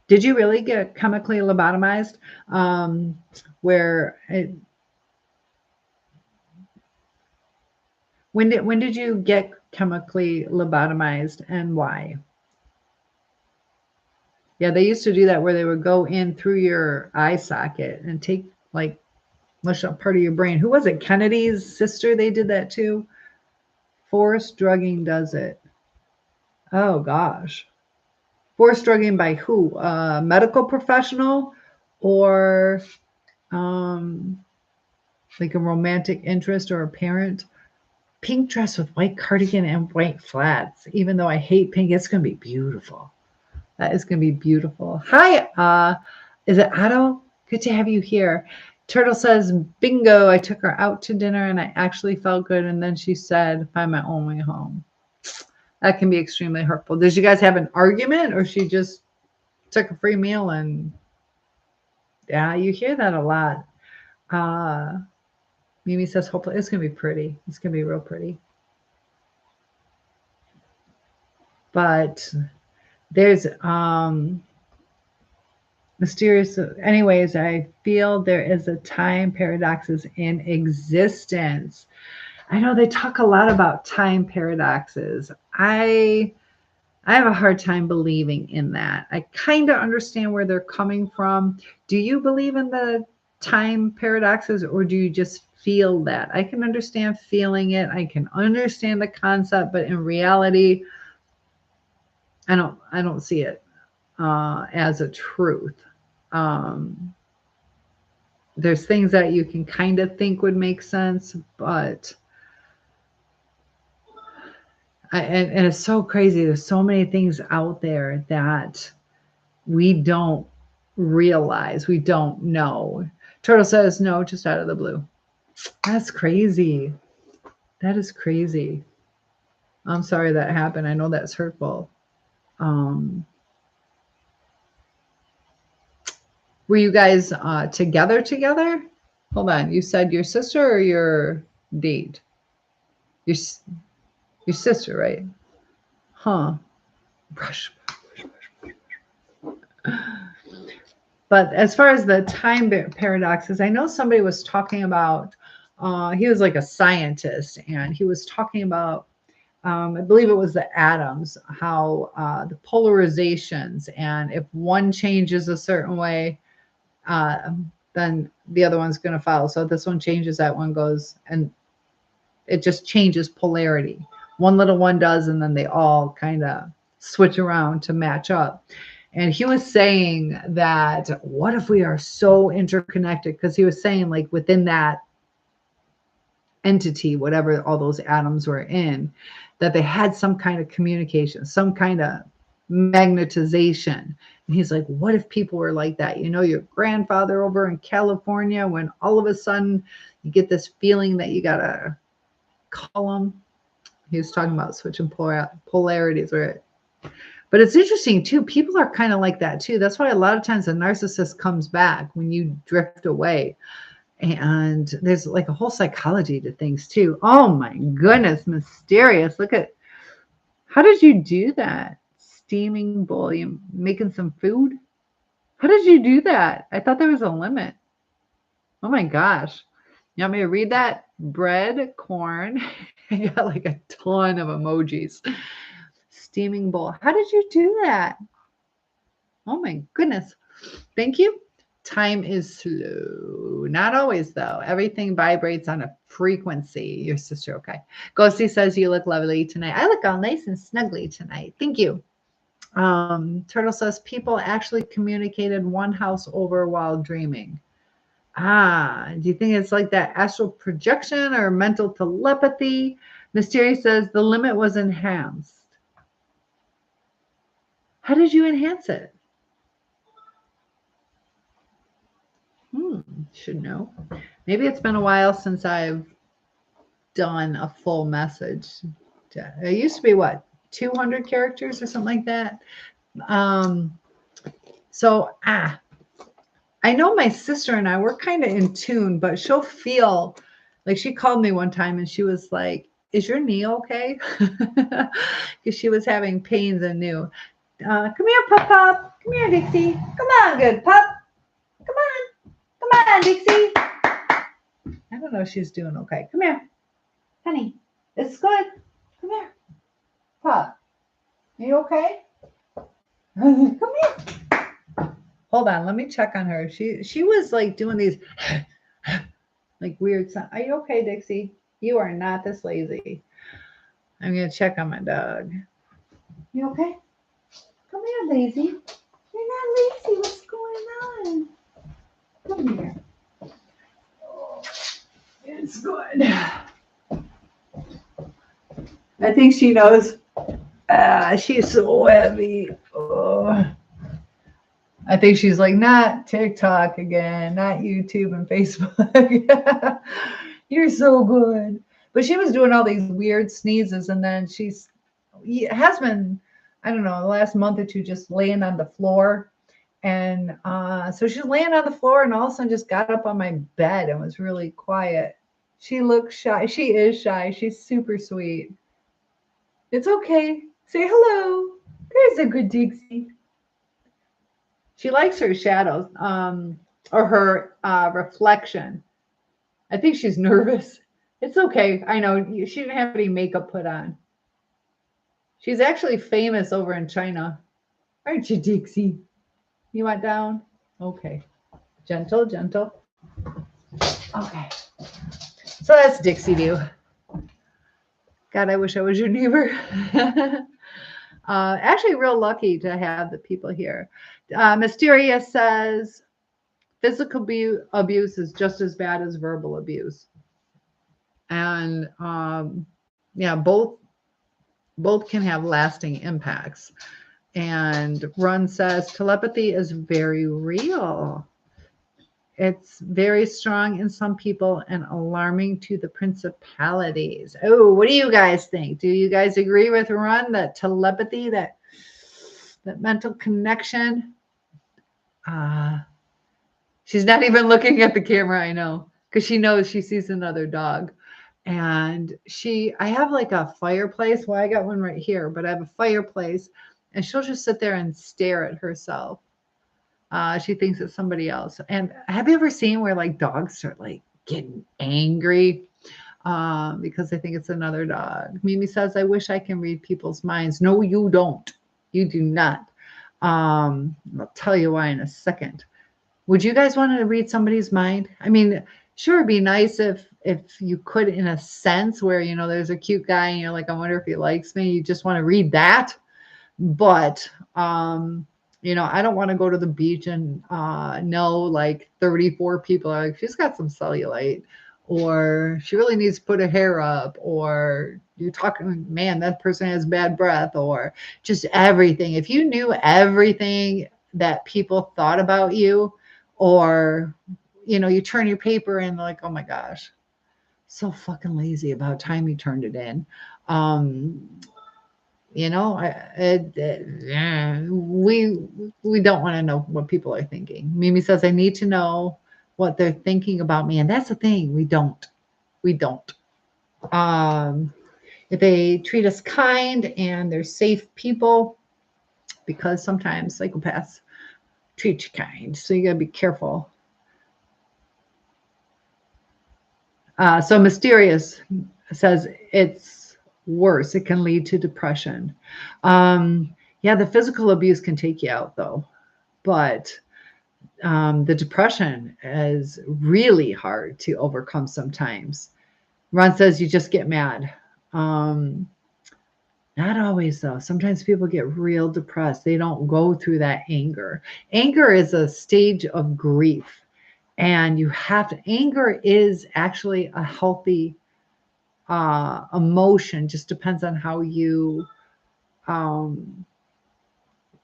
Did you really get chemically lobotomized? When did you get chemically lobotomized and why? Yeah, they used to do that where they would go in through your eye socket and take like mush up part of your brain. Who was it? Kennedy's sister, they did that too. Forced drugging does it. Oh gosh. Forced drugging by who? A medical professional or like a romantic interest or a parent? Pink dress with white cardigan and white flats. Even though I hate pink, it's going to be beautiful. That is going to be beautiful. Hi, is it Otto? Good to have you here. Turtle says, bingo, I took her out to dinner and I actually felt good. And then she said, find my own way home. That can be extremely hurtful. Did you guys have an argument or she just took a free meal and Yeah, you hear that a lot. Mimi says, hopefully it's gonna be pretty. It's gonna be real pretty. But there's mysterious. Anyways, I feel there is a time paradoxes in existence. I know they talk a lot about time paradoxes. I have a hard time believing in that. I kind of understand where they're coming from. Do you believe in the time paradoxes, or do you just feel that? I can understand feeling it. I can understand the concept, but in reality, I don't see it as a truth. There's things that you can kind of think would make sense, but and it's so crazy. There's so many things out there that we don't realize, we don't know. Turtle says no, just out of the blue. That's crazy. That is crazy. I'm sorry that happened. I know that's hurtful. Were you guys together? Hold on. You said your sister or your date? Your sister, right? Huh. Brush. But as far as the time paradoxes, I know somebody was talking about, he was like a scientist, and he was talking about, I believe it was the atoms, how the polarizations, and if one changes a certain way, then the other one's going to follow. So if this one changes, that one goes, and it just changes polarity. One little one does, and then they all kind of switch around to match up. And he was saying that what if we are so interconnected? Because he was saying, like, within that entity, whatever all those atoms were in, that they had some kind of communication, some kind of magnetization. And he's like, what if people were like that? You know, your grandfather over in California, when all of a sudden you get this feeling that you got to call him. He was talking about switching polarities, right? But it's interesting too. People are kind of like that too. That's why a lot of times a narcissist comes back when you drift away. And there's like a whole psychology to things too. Oh my goodness, mysterious. Look at, how did you do that? Steaming bowl, you making some food? How did you do that? I thought there was a limit. Oh my gosh. You want me to read that? Bread, corn. I got like a ton of emojis. Steaming bowl. How did you do that? Oh my goodness. Thank you. Time is slow. Not always, though. Everything vibrates on a frequency. Your sister, okay. Ghosty says you look lovely tonight. I look all nice and snuggly tonight. Thank you. Turtle says people actually communicated one house over while dreaming. Do you think it's like that astral projection or mental telepathy? Mysterious says the limit was enhanced. How did you enhance it? Should know. Maybe it's been a while since I've done a full message. It used to be what, 200 characters or something like that. I know my sister and I, we're kind of in tune, but she'll feel like, she called me one time and she was like, is your knee okay? Because she was having pains and knew. Come here, Pop. Come here, Dixie. Come on, good pup. Come on, Dixie. I don't know if she's doing okay. Come here, honey. It's good. Come here, Pop. Are you okay? Come here. Hold on, let me check on her. She was like doing these like weird sounds. Are you okay, Dixie? You are not this lazy. I'm gonna check on my dog. You okay? Come here, lazy. You're not lazy. What's going on? Come here. Oh, it's good. I think she knows. She's so heavy. Oh. I think she's like, not TikTok again, not YouTube and Facebook. You're so good. But she was doing all these weird sneezes, and then has been, I don't know, the last month or two just laying on the floor. And so she's laying on the floor and all of a sudden just got up on my bed and was really quiet. She looks shy. She is shy. She's super sweet. It's okay. Say hello. There's a good Dixie. She likes her shadows, or her reflection. I think she's nervous. It's okay. I know she didn't have any makeup put on. She's actually famous over in China. Aren't you, Dixie? You want down? Okay. Gentle, gentle. Okay. So that's Dixie View. God, I wish I was your neighbor. Actually, real lucky to have the people here. Mysterious says physical abuse is just as bad as verbal abuse. And yeah, both can have lasting impacts. And Run says telepathy is very real. It's very strong in some people and alarming to the principalities. Oh, what do you guys think? Do you guys agree with Run that telepathy, that mental connection? She's not even looking at the camera, I know, because she knows she sees another dog. And I have like a fireplace. Well, I got one right here, but I have a fireplace, and she'll just sit there and stare at herself. She thinks it's somebody else. And have you ever seen where like dogs start like getting angry because they think it's another dog? Mimi says, I wish I can read people's minds. No, you don't. You do not. I'll tell you why in a second. Would you guys want to read somebody's mind? I mean, sure, it'd be nice if you could, in a sense, where, you know, there's a cute guy and you're like, I wonder if he likes me. You just want to read that. But you know, I don't want to go to the beach and know like 34 people are like, she's got some cellulite, or she really needs to put her hair up, or you're talking, man, that person has bad breath, or just everything. If you knew everything that people thought about you, or, you know, you turn your paper in like, oh my gosh, so fucking lazy, about time you turned it in. You know, we don't want to know what people are thinking. Mimi says, I need to know what they're thinking about me. And that's the thing. We don't. If they treat us kind and they're safe people, because sometimes psychopaths treat you kind. So you got to be careful. So Mysterious says it's worse. It can lead to depression. Yeah, the physical abuse can take you out though, but the depression is really hard to overcome sometimes. Ron says you just get mad. Not always though. Sometimes people get real depressed. They don't go through that anger. Anger is a stage of grief, and you have to, anger is actually a healthy emotion. Just depends on how you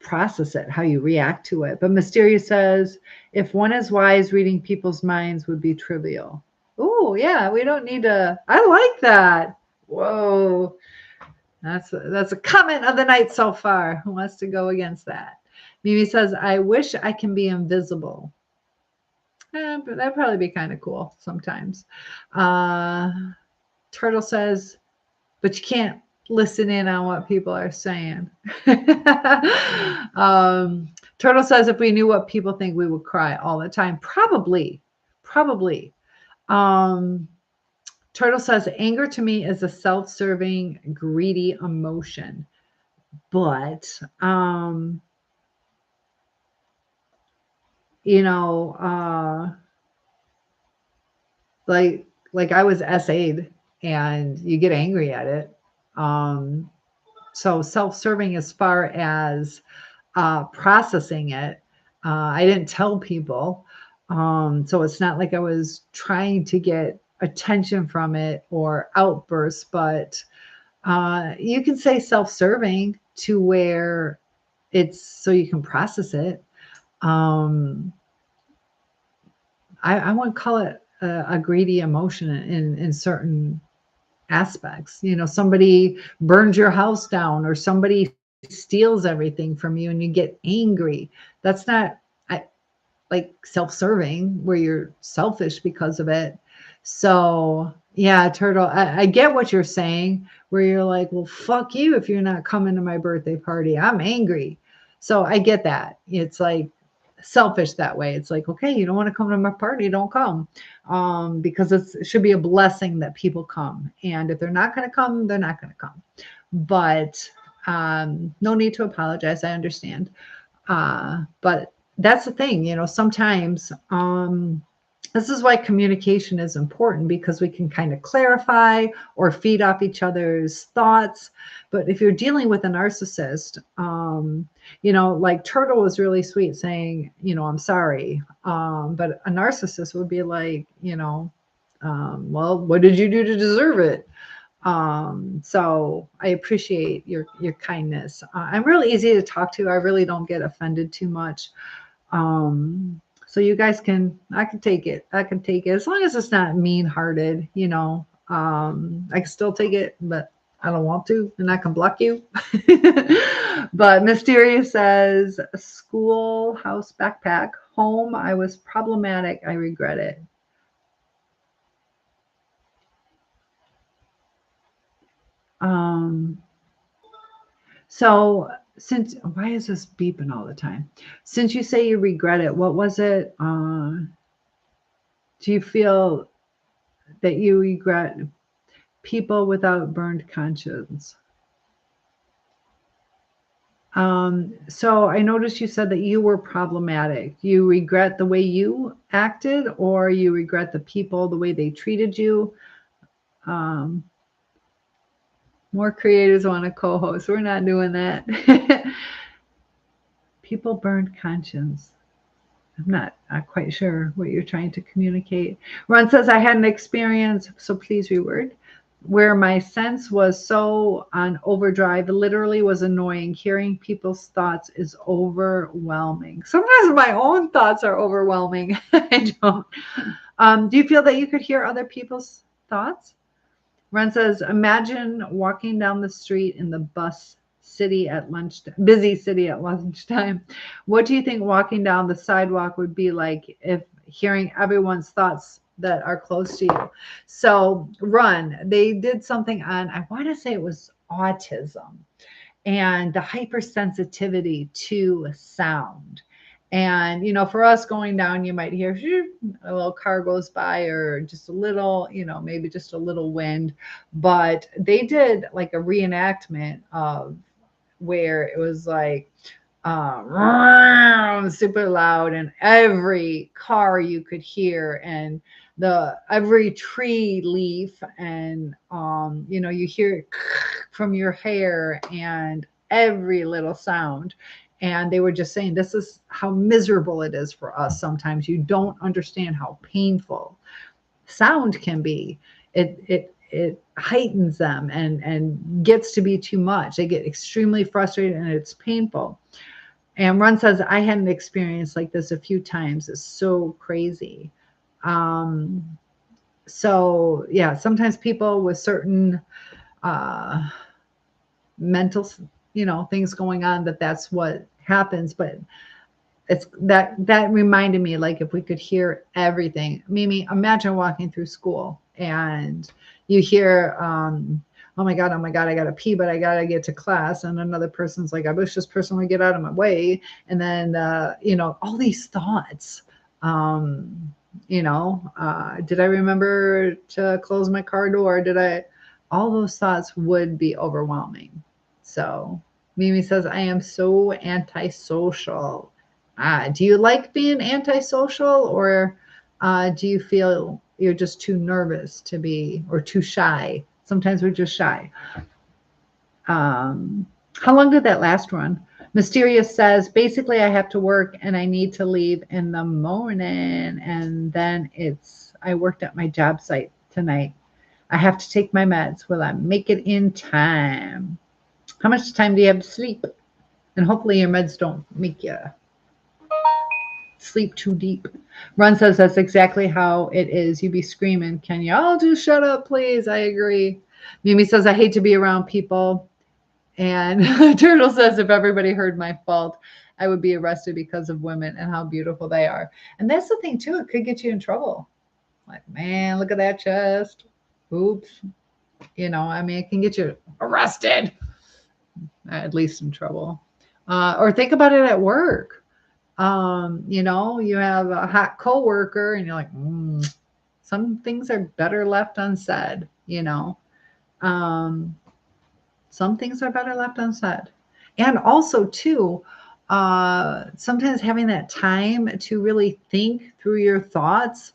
process it, how you react to it. But Mysterious says, if one is wise, reading people's minds would be trivial. Oh yeah, we don't need to. I like that. Whoa, that's a comment of the night so far. Who wants to go against that? Mimi says, I wish I can be invisible. But that'd probably be kind of cool sometimes. Turtle says, but you can't listen in on what people are saying. Turtle says, if we knew what people think, we would cry all the time. Probably. Turtle says, anger to me is a self-serving, greedy emotion. But, you know, like I was SA'd and you get angry at it. So self-serving as far as processing it. I didn't tell people. So it's not like I was trying to get attention from it or outbursts, but you can say self-serving to where it's so you can process it. I wouldn't call it a greedy emotion in certain aspects. You know, somebody burns your house down or somebody steals everything from you and you get angry. That's not like self-serving, where you're selfish because of it. So yeah, Turtle, I get what you're saying, where you're like, well, fuck you if you're not coming to my birthday party. I'm angry. So I get that. It's like selfish that way. It's like, okay, you don't want to come to my party, don't come. Because it should be a blessing that people come. And if they're not going to come, they're not going to come. But no need to apologize. I understand. But that's the thing, sometimes this is why communication is important, because we can kind of clarify or feed off each other's thoughts. But if you're dealing with a narcissist, like Turtle was really sweet saying, I'm sorry. But a narcissist would be like, well, what did you do to deserve it? So I appreciate your kindness. I'm really easy to talk to. I really don't get offended too much. So you guys I can take it. I can take it as long as it's not mean hearted, I can still take it, but I don't want to, and I can block you. But Mysterious says, schoolhouse backpack, home. I was problematic. I regret it. So why is this beeping all the time? Since you say you regret it, what was it? Do you feel that you regret people without burned conscience? So I noticed you said that you were problematic. You regret the way you acted, or you regret the people, the way they treated you? More creators want to co-host. We're not doing that. People burned conscience. I'm not quite sure what you're trying to communicate. Ron says, I had an experience, so please reword, where my sense was so on overdrive. It literally was annoying. Hearing people's thoughts is overwhelming. Sometimes my own thoughts are overwhelming. I don't. Do you feel that you could hear other people's thoughts? Ron says, imagine walking down the street in the busy city at lunchtime. What do you think walking down the sidewalk would be like if hearing everyone's thoughts that are close to you? So Ron, they did something on, I want to say it was autism and the hypersensitivity to sound. And, for us going down, you might hear a little car goes by, or just a little, maybe just a little wind. But they did like a reenactment of where it was like super loud, and every car you could hear, and every tree leaf, and you hear it from your hair, and every little sound. And they were just saying, this is how miserable it is for us. Sometimes you don't understand how painful sound can be. It heightens them and gets to be too much. They get extremely frustrated, and it's painful. And Ron says, I had an experience like this a few times. It's so crazy. So yeah, sometimes people with certain mental things going on, that's what happens. But it's that reminded me, like, if we could hear everything. Mimi, imagine walking through school and you hear oh my god, I gotta pee, but I gotta get to class, and another person's like, I wish this person would get out of my way. And then all these thoughts, did I remember to close my car door? All those thoughts would be overwhelming. So Mimi says, I am so antisocial. Do you like being antisocial, or do you feel you're just too nervous to be, or too shy? Sometimes we're just shy. How long did that last run? Mysterious says, basically I have to work and I need to leave in the morning, and then I worked at my job site tonight. I have to take my meds. Will I make it in time? How much time do you have to sleep? And hopefully your meds don't make you sleep too deep. Ron says that's exactly how it is. You be screaming, can you all just shut up, please? I agree. Mimi says, I hate to be around people. And Turtle says, if everybody heard my fault. I would be arrested because of women and how beautiful they are. And that's the thing too. It could get you in trouble. Like, man, look at that chest. Oops. You know, I mean, it can get you arrested, at least in trouble. Or think about it at work. You know, you have a hot coworker and you're like, some things are better left unsaid, you know. Some things are better left unsaid. And also, too, sometimes having that time to really think through your thoughts,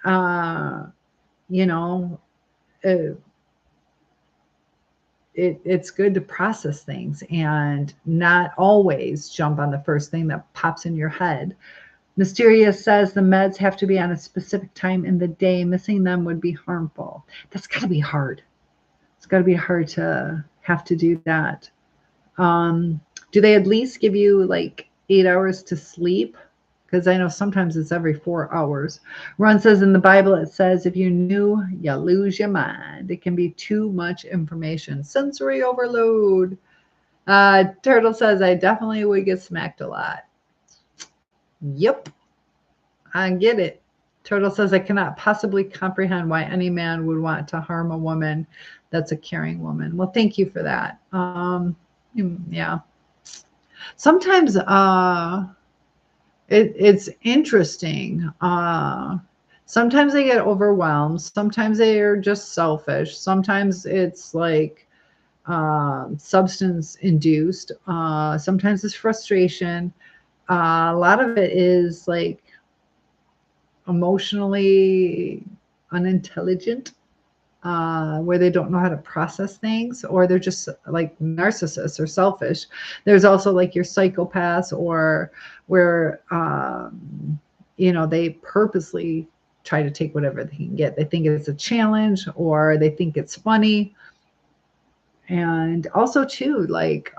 you know, it's good to process things and not always jump on the first thing that pops in your head. Mysterious says the meds have to be on a specific time in the day. Missing them would be harmful. That's got to be hard. It's got to be hard to have to do that. Do they at least give you like 8 hours to sleep? Because I know sometimes it's every 4 hours. Ron says in the Bible, it says, if you knew, you lose your mind. It can be too much information. Sensory overload. Turtle says, I definitely would get smacked a lot. Yep, I get it. Turtle says, I cannot possibly comprehend why any man would want to harm a woman that's a caring woman. Well, thank you for that. Yeah. Sometimes it's interesting. Sometimes they get overwhelmed. Sometimes they are just selfish. Sometimes it's like substance induced. Sometimes it's frustration. A lot of it is like emotionally unintelligent, where they don't know how to process things, or they're just like narcissists or selfish. There's also like your psychopaths, or where you know, they purposely try to take whatever they can get. They think it's a challenge, or they think it's funny. And also too, like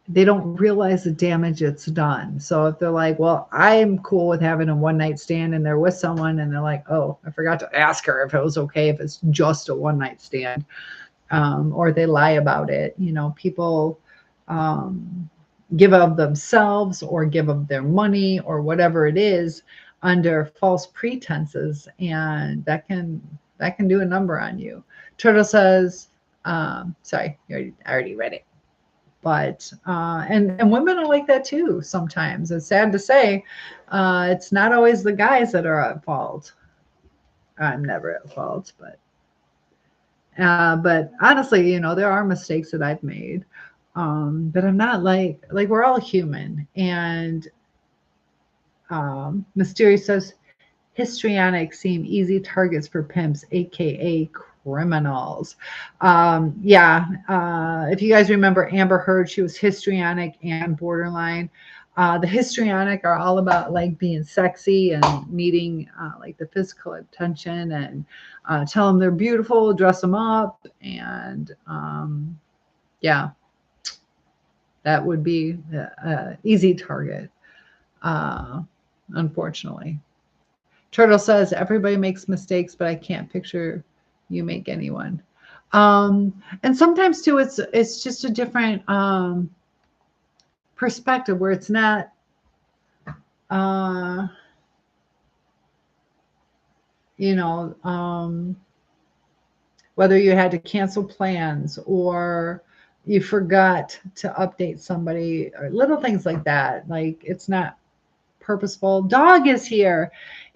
they don't realize the damage it's done. So if they're like, well, I'm cool with having a one night stand, and they're with someone and they're like, oh, I forgot to ask her if it was okay if it's just a one night stand, or they lie about it. You know, people give of themselves or give of their money or whatever it is under false pretenses, and that can do a number on you. Turtle says, sorry, I already read it. But and women are like that too sometimes. It's sad to say, it's not always the guys that are at fault. I'm never at fault, but honestly, you know, there are mistakes that I've made, but I'm not like we're all human. And Mysterious says histrionics seem easy targets for pimps, aka criminals. Yeah, if you guys remember Amber Heard, she was histrionic and borderline. The histrionic are all about like being sexy and needing like the physical attention, and tell them they're beautiful, dress them up, and yeah, that would be an easy target, unfortunately. Turtle says, everybody makes mistakes, but I can't picture you make anyone. And sometimes too, it's just a different perspective, where it's not you know, whether you had to cancel plans, or you forgot to update somebody, or little things like that. Like, it's not purposeful. Dog is here.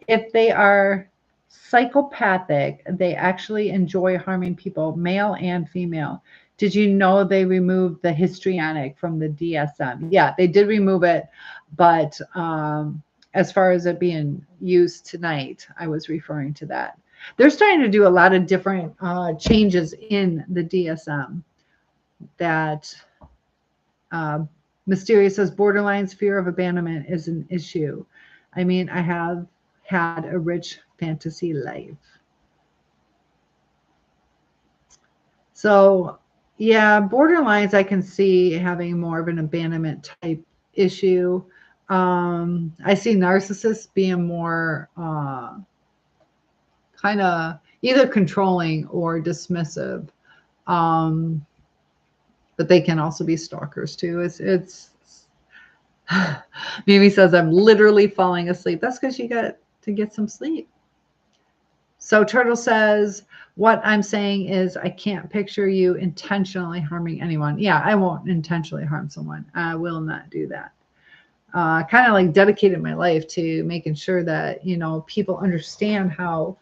If they are psychopathic, they actually enjoy harming people, male and female. Did you know they removed the histrionic from the DSM? Yeah, they did remove it, but as far as it being used tonight, I was referring to that. They're starting to do a lot of different changes in the DSM. That Mysterious says, borderline's fear of abandonment is an issue. I mean, I have had a rich fantasy life. So yeah, borderlines I can see having more of an abandonment type issue. I see narcissists being more kind of either controlling or dismissive. but they can also be stalkers too. It's Mimi says, I'm literally falling asleep. That's because you got to get some sleep. So Turtle says, what I'm saying is I can't picture you intentionally harming anyone. Yeah, I won't intentionally harm someone. I will not do that. Kind of like dedicated my life to making sure that, you know, people understand how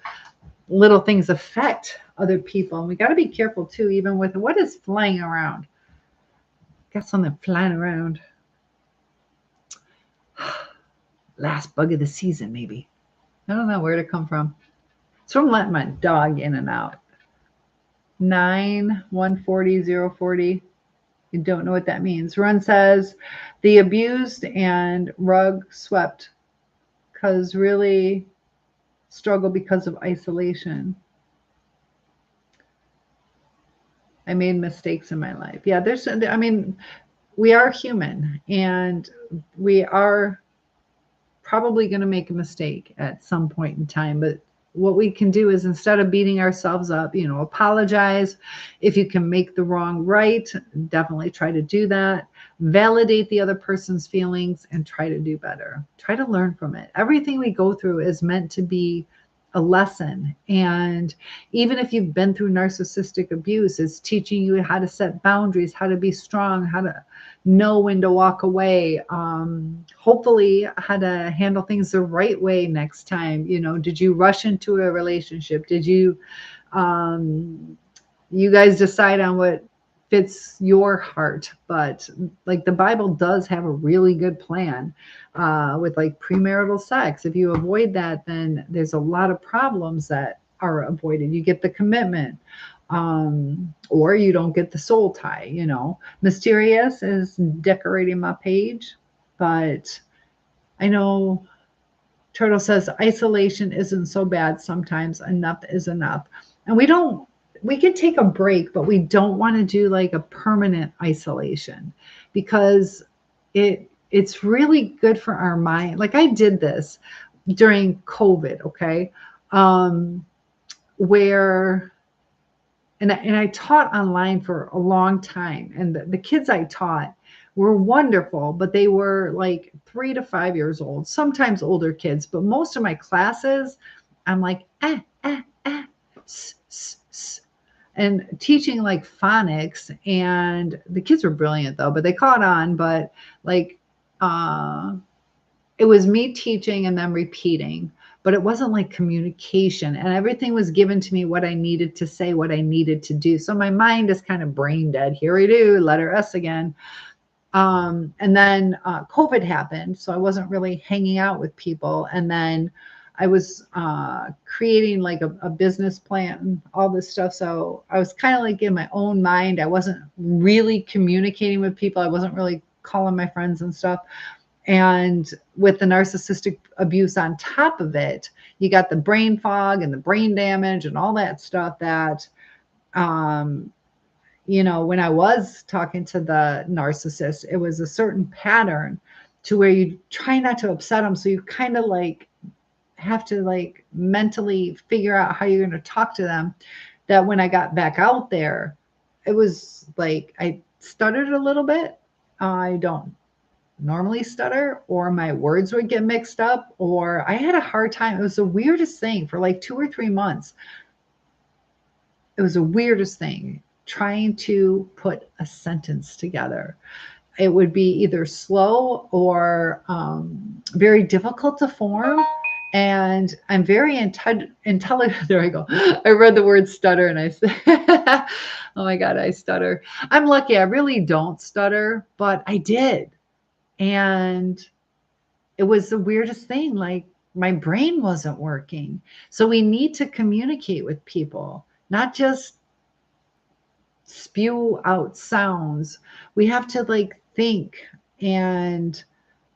little things affect other people. And we got to be careful too, even with what is flying around. Got something flying around. Last bug of the season, maybe. I don't know where to come from. So I'm letting my dog in and out. 9-140-040. You don't know what that means. Run says, the abused and rug swept because really struggle because of isolation. I made mistakes in my life. Yeah, I mean, we are human and we are probably going to make a mistake at some point in time, but what we can do is, instead of beating ourselves up, you know, apologize. If you can make the wrong right, definitely try to do that. Validate the other person's feelings and try to do better. Try to learn from it. Everything we go through is meant to be a lesson. And even if you've been through narcissistic abuse, it's teaching you how to set boundaries, how to be strong, how to know when to walk away, hopefully how to handle things the right way next time. You know, did you rush into a relationship? Did you you guys decide on what fits your heart? But like the Bible does have a really good plan with like premarital sex. If you avoid that, then there's a lot of problems that are avoided. You get the commitment, or you don't get the soul tie. You know, Mysterious is decorating my page, but I know Turtle says isolation isn't so bad. Sometimes enough is enough. And we can take a break, but we don't want to do like a permanent isolation, because it's really good for our mind. Like I did this during COVID, okay? Where and I taught online for a long time, and the kids I taught were wonderful, but they were like 3 to 5 years old, sometimes older kids. But most of my classes, I'm like, s, s, s, and teaching like phonics, and the kids were brilliant though, but they caught on. But like, it was me teaching and then repeating, but it wasn't like communication, and everything was given to me what I needed to say, what I needed to do. So my mind is kind of brain dead. Here we do, letter S again. And then COVID happened, so I wasn't really hanging out with people. And then I was creating like a business plan, all this stuff. So I was kind of like in my own mind. I wasn't really communicating with people. I wasn't really calling my friends and stuff. And with the narcissistic abuse on top of it, you got the brain fog and the brain damage and all that stuff that, you know, when I was talking to the narcissist, it was a certain pattern to where you try not to upset them. So you kind of like have to like mentally figure out how you're going to talk to them. That when I got back out there, it was like I stuttered a little bit. I don't normally stutter, or my words would get mixed up, or I had a hard time. It was the weirdest thing for like 2 or 3 months. It was the weirdest thing trying to put a sentence together. It would be either slow or very difficult to form. And I'm very intelligent. There I go. I read the word stutter and I said, oh my God, I stutter. I'm lucky. I really don't stutter, but I did. And it was the weirdest thing. Like my brain wasn't working. So we need to communicate with people, not just spew out sounds. We have to like think. And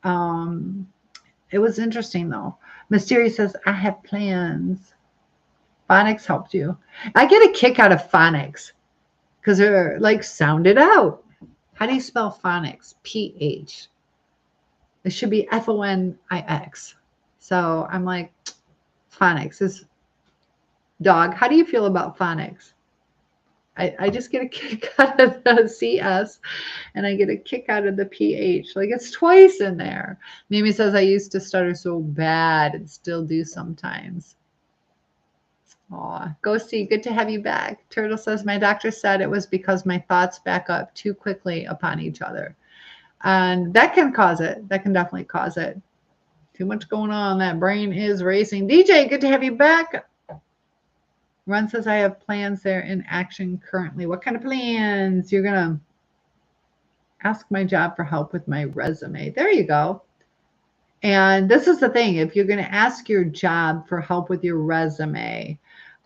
it was interesting though. Mysterious says, I have plans. Phonics helped you. I get a kick out of phonics because they're like, sound it out. How do you spell phonics? PH. It should be FONIX. So I'm like, phonics is dog. How do you feel about phonics? I just get a kick out of the CS and I get a kick out of the PH. Like it's twice in there. Mimi says, I used to stutter so bad and still do sometimes. Aw, Ghosty, good to have you back. Turtle says, my doctor said it was because my thoughts back up too quickly upon each other. And that can cause it. That can definitely cause it. Too much going on. That brain is racing. DJ, good to have you back. Ron says, I have plans there in action currently. What kind of plans? You're going to ask my job for help with my resume. There you go. And this is the thing. If you're going to ask your job for help with your resume,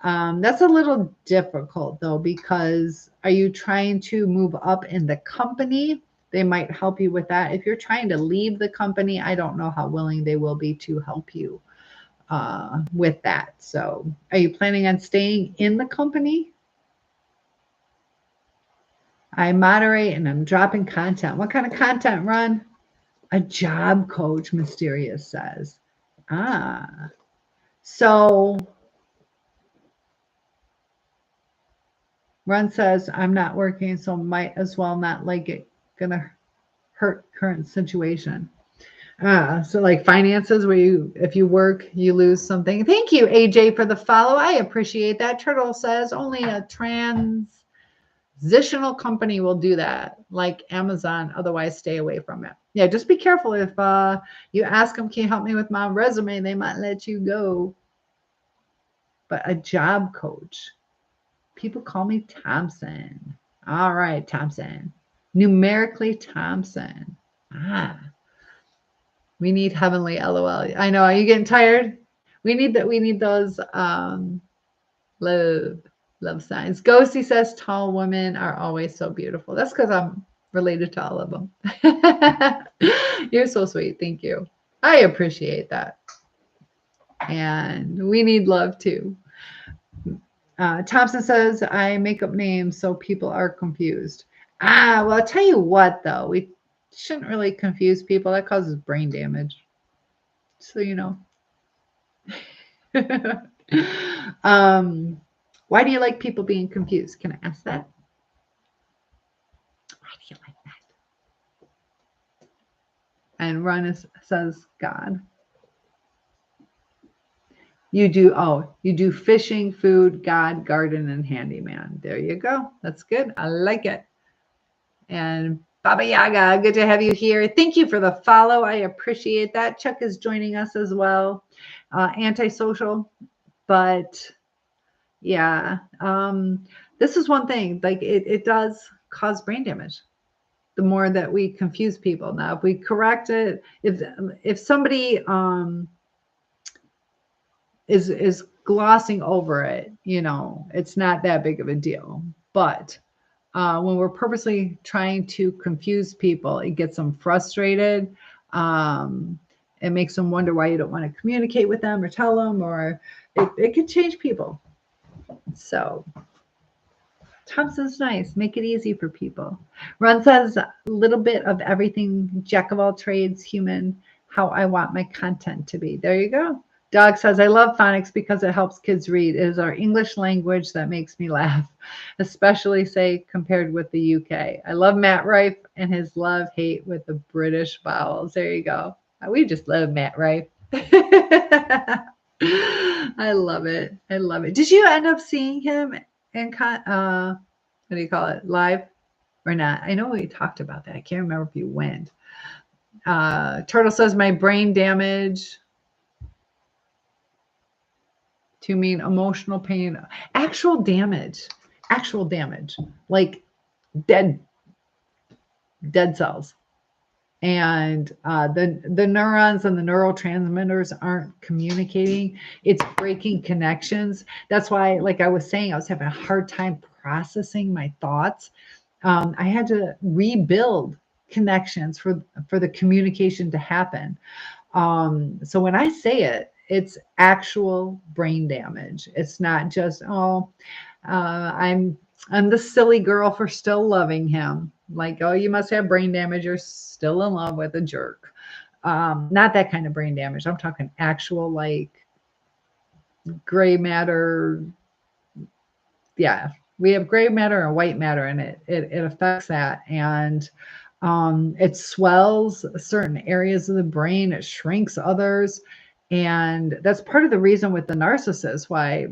that's a little difficult, though, because are you trying to move up in the company? They might help you with that. If you're trying to leave the company, I don't know how willing they will be to help you with that. So are you planning on staying in the company? I moderate and I'm dropping content. What kind of content, Ron? A job coach, Mysterious says. So Ron says, I'm not working, so might as well not like it. Gonna hurt current situation. So like finances where if you work, you lose something. Thank you, AJ, for the follow. I appreciate that. Turtle says only a transitional company will do that, like Amazon. Otherwise, stay away from it. Yeah, just be careful. If you ask them, can you help me with my resume? They might let you go. But a job coach. People call me Thompson. All right, Thompson. Numerically Thompson. We need heavenly LOL. I know. Are you getting tired? We need that. We need those love signs. Ghosty says tall women are always so beautiful. That's because I'm related to all of them. You're so sweet. Thank you. I appreciate that. And we need love too. Thompson says, I make up names so people are confused. Well, I'll tell you what, though. We shouldn't really confuse people. That causes brain damage. So, you know. Why do you like people being confused? Can I ask that? Why do you like that? And Ron says, God. You do fishing, food, God, garden, and handyman. There you go. That's good. I like it. And Baba Yaga, good to have you here. Thank you for the follow. I appreciate that. Chuck is joining us as well. Antisocial, but yeah, this is one thing. Like it does cause brain damage. The more that we confuse people. Now, if we correct it, if somebody is glossing over it, you know, it's not that big of a deal. But when we're purposely trying to confuse people, it gets them frustrated. It makes them wonder why you don't want to communicate with them or tell them, or it could change people. So Thompson's nice. Make it easy for people. Ron says a little bit of everything, jack of all trades, human, how I want my content to be. There you go. Dog says, I love phonics because it helps kids read. It is our English language that makes me laugh, especially, say, compared with the UK. I love Matt Rife and his love-hate with the British vowels. There you go. We just love Matt Rife. I love it. I love it. Did you end up seeing him in, what do you call it, live or not? I know we talked about that. I can't remember if you went. Turtle says, my brain damage to mean emotional pain, actual damage, like dead cells. And the neurons and the neurotransmitters aren't communicating. It's breaking connections. That's why, like I was saying, I was having a hard time processing my thoughts. I had to rebuild connections for the communication to happen. So when I say it, it's actual brain damage. It's not just, I'm the silly girl for still loving him. Like, oh, you must have brain damage. You're still in love with a jerk. Not that kind of brain damage. I'm talking actual, like, gray matter. Yeah, We have gray matter and white matter, and it affects that. And it swells certain areas of the brain, it shrinks others. And that's part of the reason with the narcissist why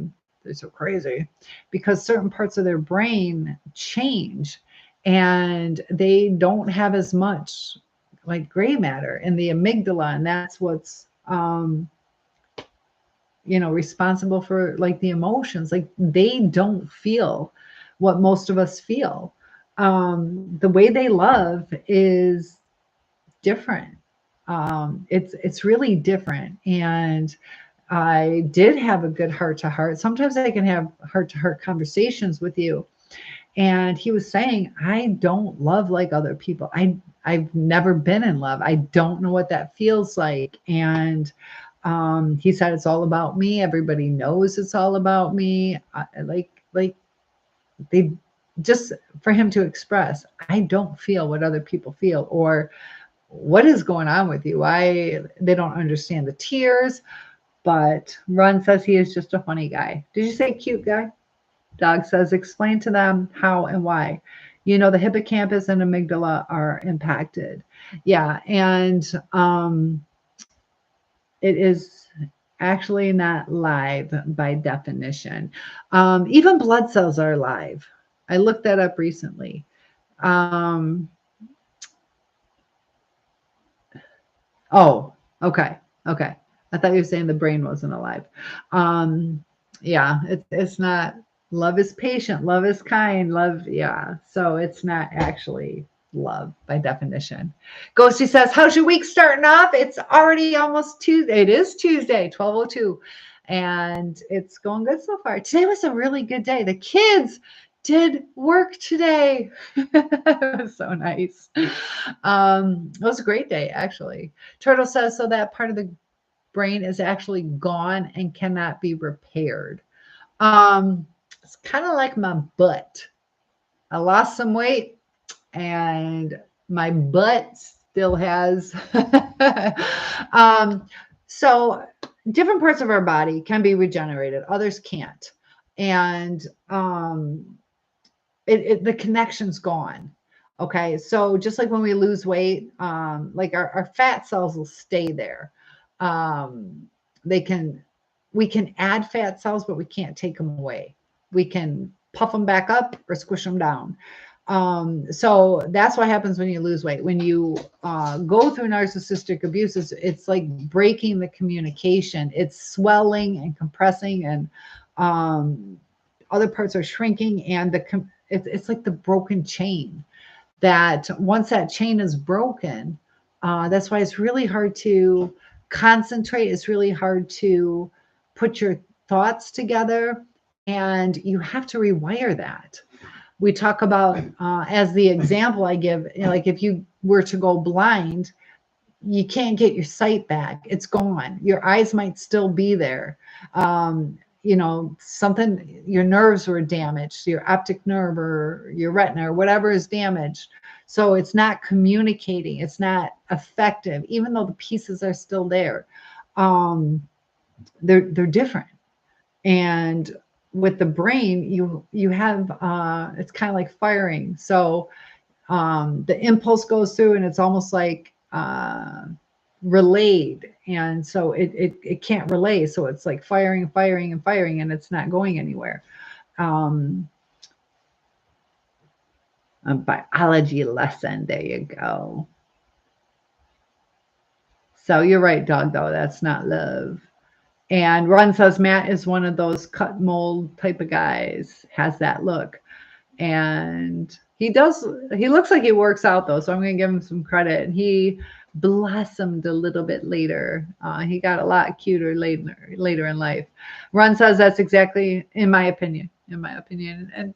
they're so crazy, because certain parts of their brain change and they don't have as much like gray matter in the amygdala. And that's what's, responsible for like the emotions. Like they don't feel what most of us feel. The way they love is different. It's really different. And I did have a good heart to heart. Sometimes I can have heart to heart conversations with you. And he was saying, I don't love like other people. I've never been in love. I don't know what that feels like. And he said, it's all about me. Everybody knows it's all about me. Like they just, for him to express, I don't feel what other people feel, or what is going on with you? Why they don't understand the tears. But Ron says he is just a funny guy. Did you say cute guy? Dog says, explain to them how and why. The hippocampus and amygdala are impacted. Yeah. And it is actually not live by definition. Even blood cells are live. I looked that up recently. Oh, okay. Okay. I thought you were saying the brain wasn't alive. Yeah, it's not. Love is patient. Love is kind. Love, yeah. So it's not actually love by definition. Ghosty says, how's your week starting off? It's already almost Tuesday. It is Tuesday, 12:02. And it's going good so far. Today was a really good day. The kids did work today. It was so nice. It was a great day, actually. Turtle says, so that part of the brain is actually gone and cannot be repaired. It's kind of like my butt. I lost some weight and my butt still has. So different parts of our body can be regenerated, others can't. And the connection's gone. Okay. So just like when we lose weight, like our fat cells will stay there. We can add fat cells, but we can't take them away. We can puff them back up or squish them down. So that's what happens when you lose weight. When you go through narcissistic abuse, it's like breaking the communication. It's swelling and compressing, and other parts are shrinking, and it's like the broken chain. That once that chain is broken, that's why it's really hard to concentrate. It's really hard to put your thoughts together, and you have to rewire that. We talk about, as the example I give, like if you were to go blind, you can't get your sight back. It's gone. Your eyes might still be there. Something, your nerves were damaged, your optic nerve or your retina or whatever is damaged. So it's not communicating. It's not effective, even though the pieces are still there. They're different. And with the brain, you have, it's kind of like firing. So the impulse goes through and it's almost like relayed. And so it can't relay. So it's like firing, and it's not going anywhere. A biology lesson. There you go. So you're right, dog, though. That's not love. And Ron says Matt is one of those cut mold type of guys, has that look. And he looks like he works out though. So I'm going to give him some credit. He blossomed a little bit later. He got a lot cuter later in life. Ron says that's exactly, in my opinion, and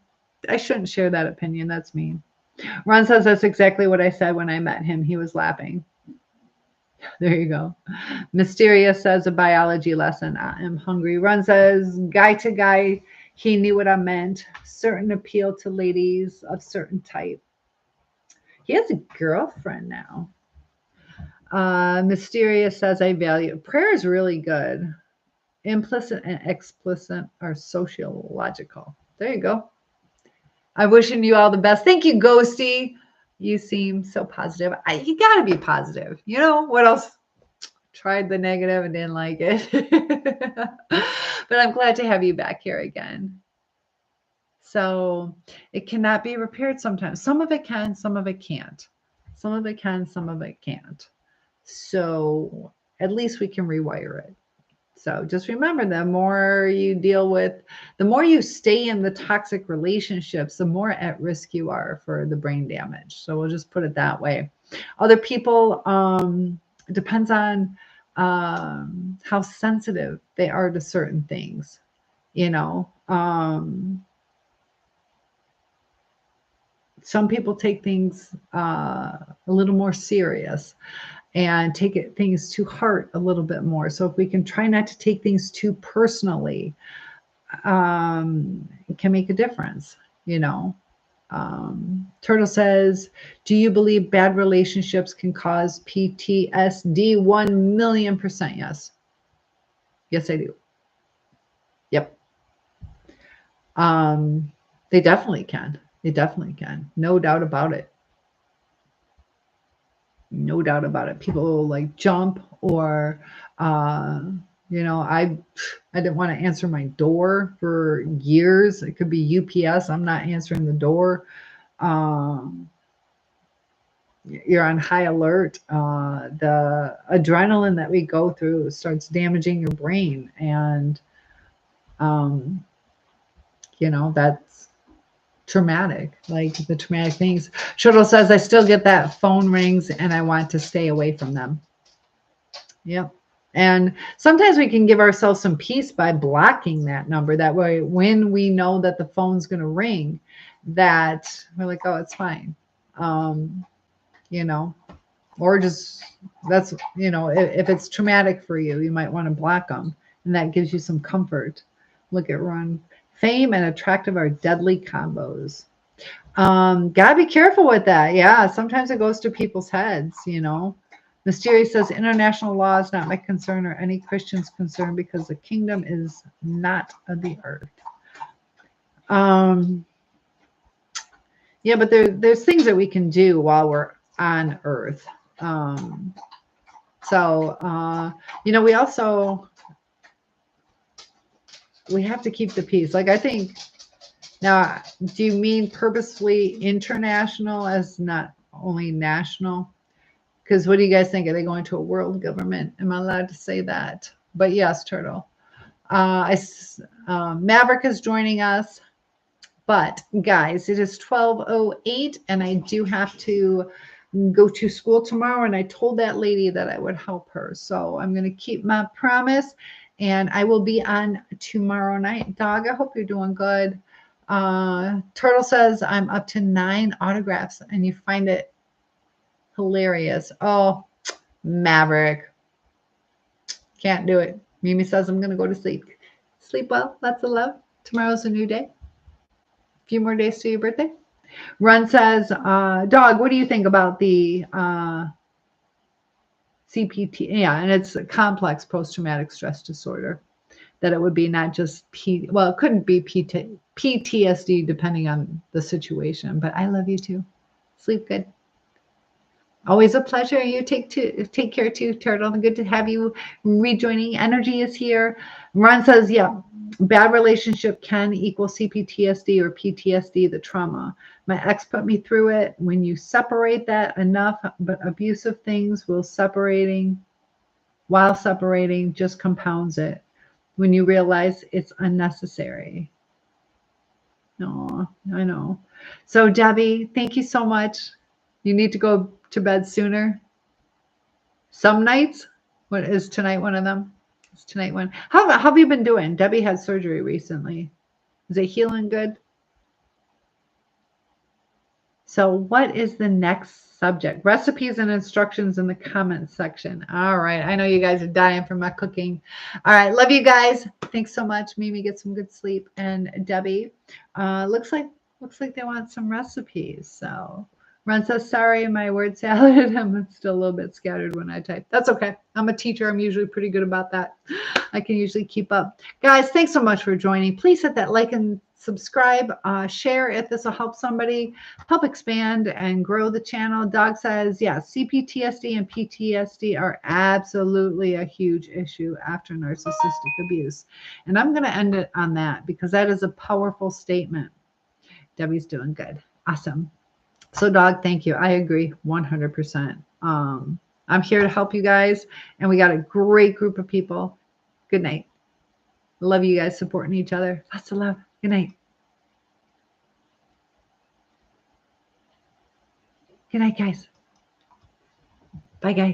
I shouldn't share that opinion. That's mean. Ron says that's exactly what I said when I met him. He was laughing. There you go. Mysteria says a biology lesson. I am hungry. Ron says guy to guy, he knew what I meant. Certain appeal to ladies of certain type. He has a girlfriend now. Mysteria says I value. Prayer is really good. Implicit and explicit are sociological. There you go. I'm wishing you all the best. Thank you, Ghosty. You seem so positive. You got to be positive. You know what else? Tried the negative and didn't like it. But I'm glad to have you back here again. So it cannot be repaired sometimes. Some of it can, some of it can't. Some of it can, some of it can't. So at least we can rewire it. So just remember, the more you deal with, the more you stay in the toxic relationships, the more at risk you are for the brain damage. So we'll just put it that way. Other people, it depends on how sensitive they are to certain things, you know. Some people take things a little more serious and take things to heart a little bit more. So if we can try not to take things too personally, it can make a difference, you know. Turtle says, do you believe bad relationships can cause PTSD? 1,000,000% yes. Yes, I do. Yep. They definitely can. They definitely can. No doubt about it. No doubt about it. People like jump or, you know, I didn't want to answer my door for years. It could be UPS. I'm not answering the door. You're on high alert. The adrenaline that we go through starts damaging your brain. And, you know, that's traumatic, like the traumatic things. Shuttle says, I still get that phone rings and I want to stay away from them. Yep. And sometimes we can give ourselves some peace by blocking that number. That way, when we know that the phone's going to ring, that we're like, oh, it's fine. You know, or just that's, you know, if it's traumatic for you, you might want to block them. And that gives you some comfort. Look at Ron. Fame and attractive are deadly combos. Gotta be careful with that. Yeah, sometimes it goes to people's heads, you know. Mysterious says international law is not my concern or any Christian's concern because the kingdom is not of the earth. Yeah, but there's things that we can do while we're on earth. You know, we have to keep the peace. Like, I think now, do you mean purposefully international as not only national? Because what do you guys think? Are they going to a world government? Am I allowed to say that? But yes, Turtle. Maverick is joining us. But guys, it is 12:08 and I do have to go to school tomorrow. And I told that lady that I would help her. So I'm going to keep my promise. And I will be on tomorrow night. Dog, I hope you're doing good. Turtle says, I'm up to 9 autographs and you find it hilarious. Oh, Maverick. Can't do it. Mimi says, I'm going to go to sleep. Sleep well. Lots of love. Tomorrow's a new day. A few more days to your birthday. Run says, Dog, what do you think about the CPT? Yeah, and it's a complex post-traumatic stress disorder. That it would be not just it couldn't be PTSD depending on the situation. But I love you too. Sleep good. Always a pleasure. You take care too, Turtle. Good to have you rejoining. Energy is here. Ron says, yeah, bad relationship can equal CPTSD or PTSD, the trauma. My ex put me through it. When you separate that enough, but abusive things while separating just compounds it. When you realize it's unnecessary. No, I know. So Debbie, thank you so much. You need to go to bed sooner. Some nights. What is tonight one of them? Is tonight one? How have you been doing? Debbie had surgery recently. Is it healing good? So what is the next subject? Recipes and instructions in the comments section. All right. I know you guys are dying for my cooking. All right. Love you guys. Thanks so much. Mimi, get some good sleep. And Debbie, looks like they want some recipes. So Ron says, sorry, my word salad. I'm still a little bit scattered when I type. That's okay. I'm a teacher. I'm usually pretty good about that. I can usually keep up. Guys, thanks so much for joining. Please hit that like and subscribe, share if this will help somebody, help expand and grow the channel. Doug says, yes, CPTSD and PTSD are absolutely a huge issue after narcissistic abuse. And I'm going to end it on that because that is a powerful statement. Debbie's doing good. Awesome. So, Dog, thank you. I agree 100%. I'm here to help you guys, and we got a great group of people. Good night. Love you guys supporting each other. Lots of love. Good night. Good night, guys. Bye, guys.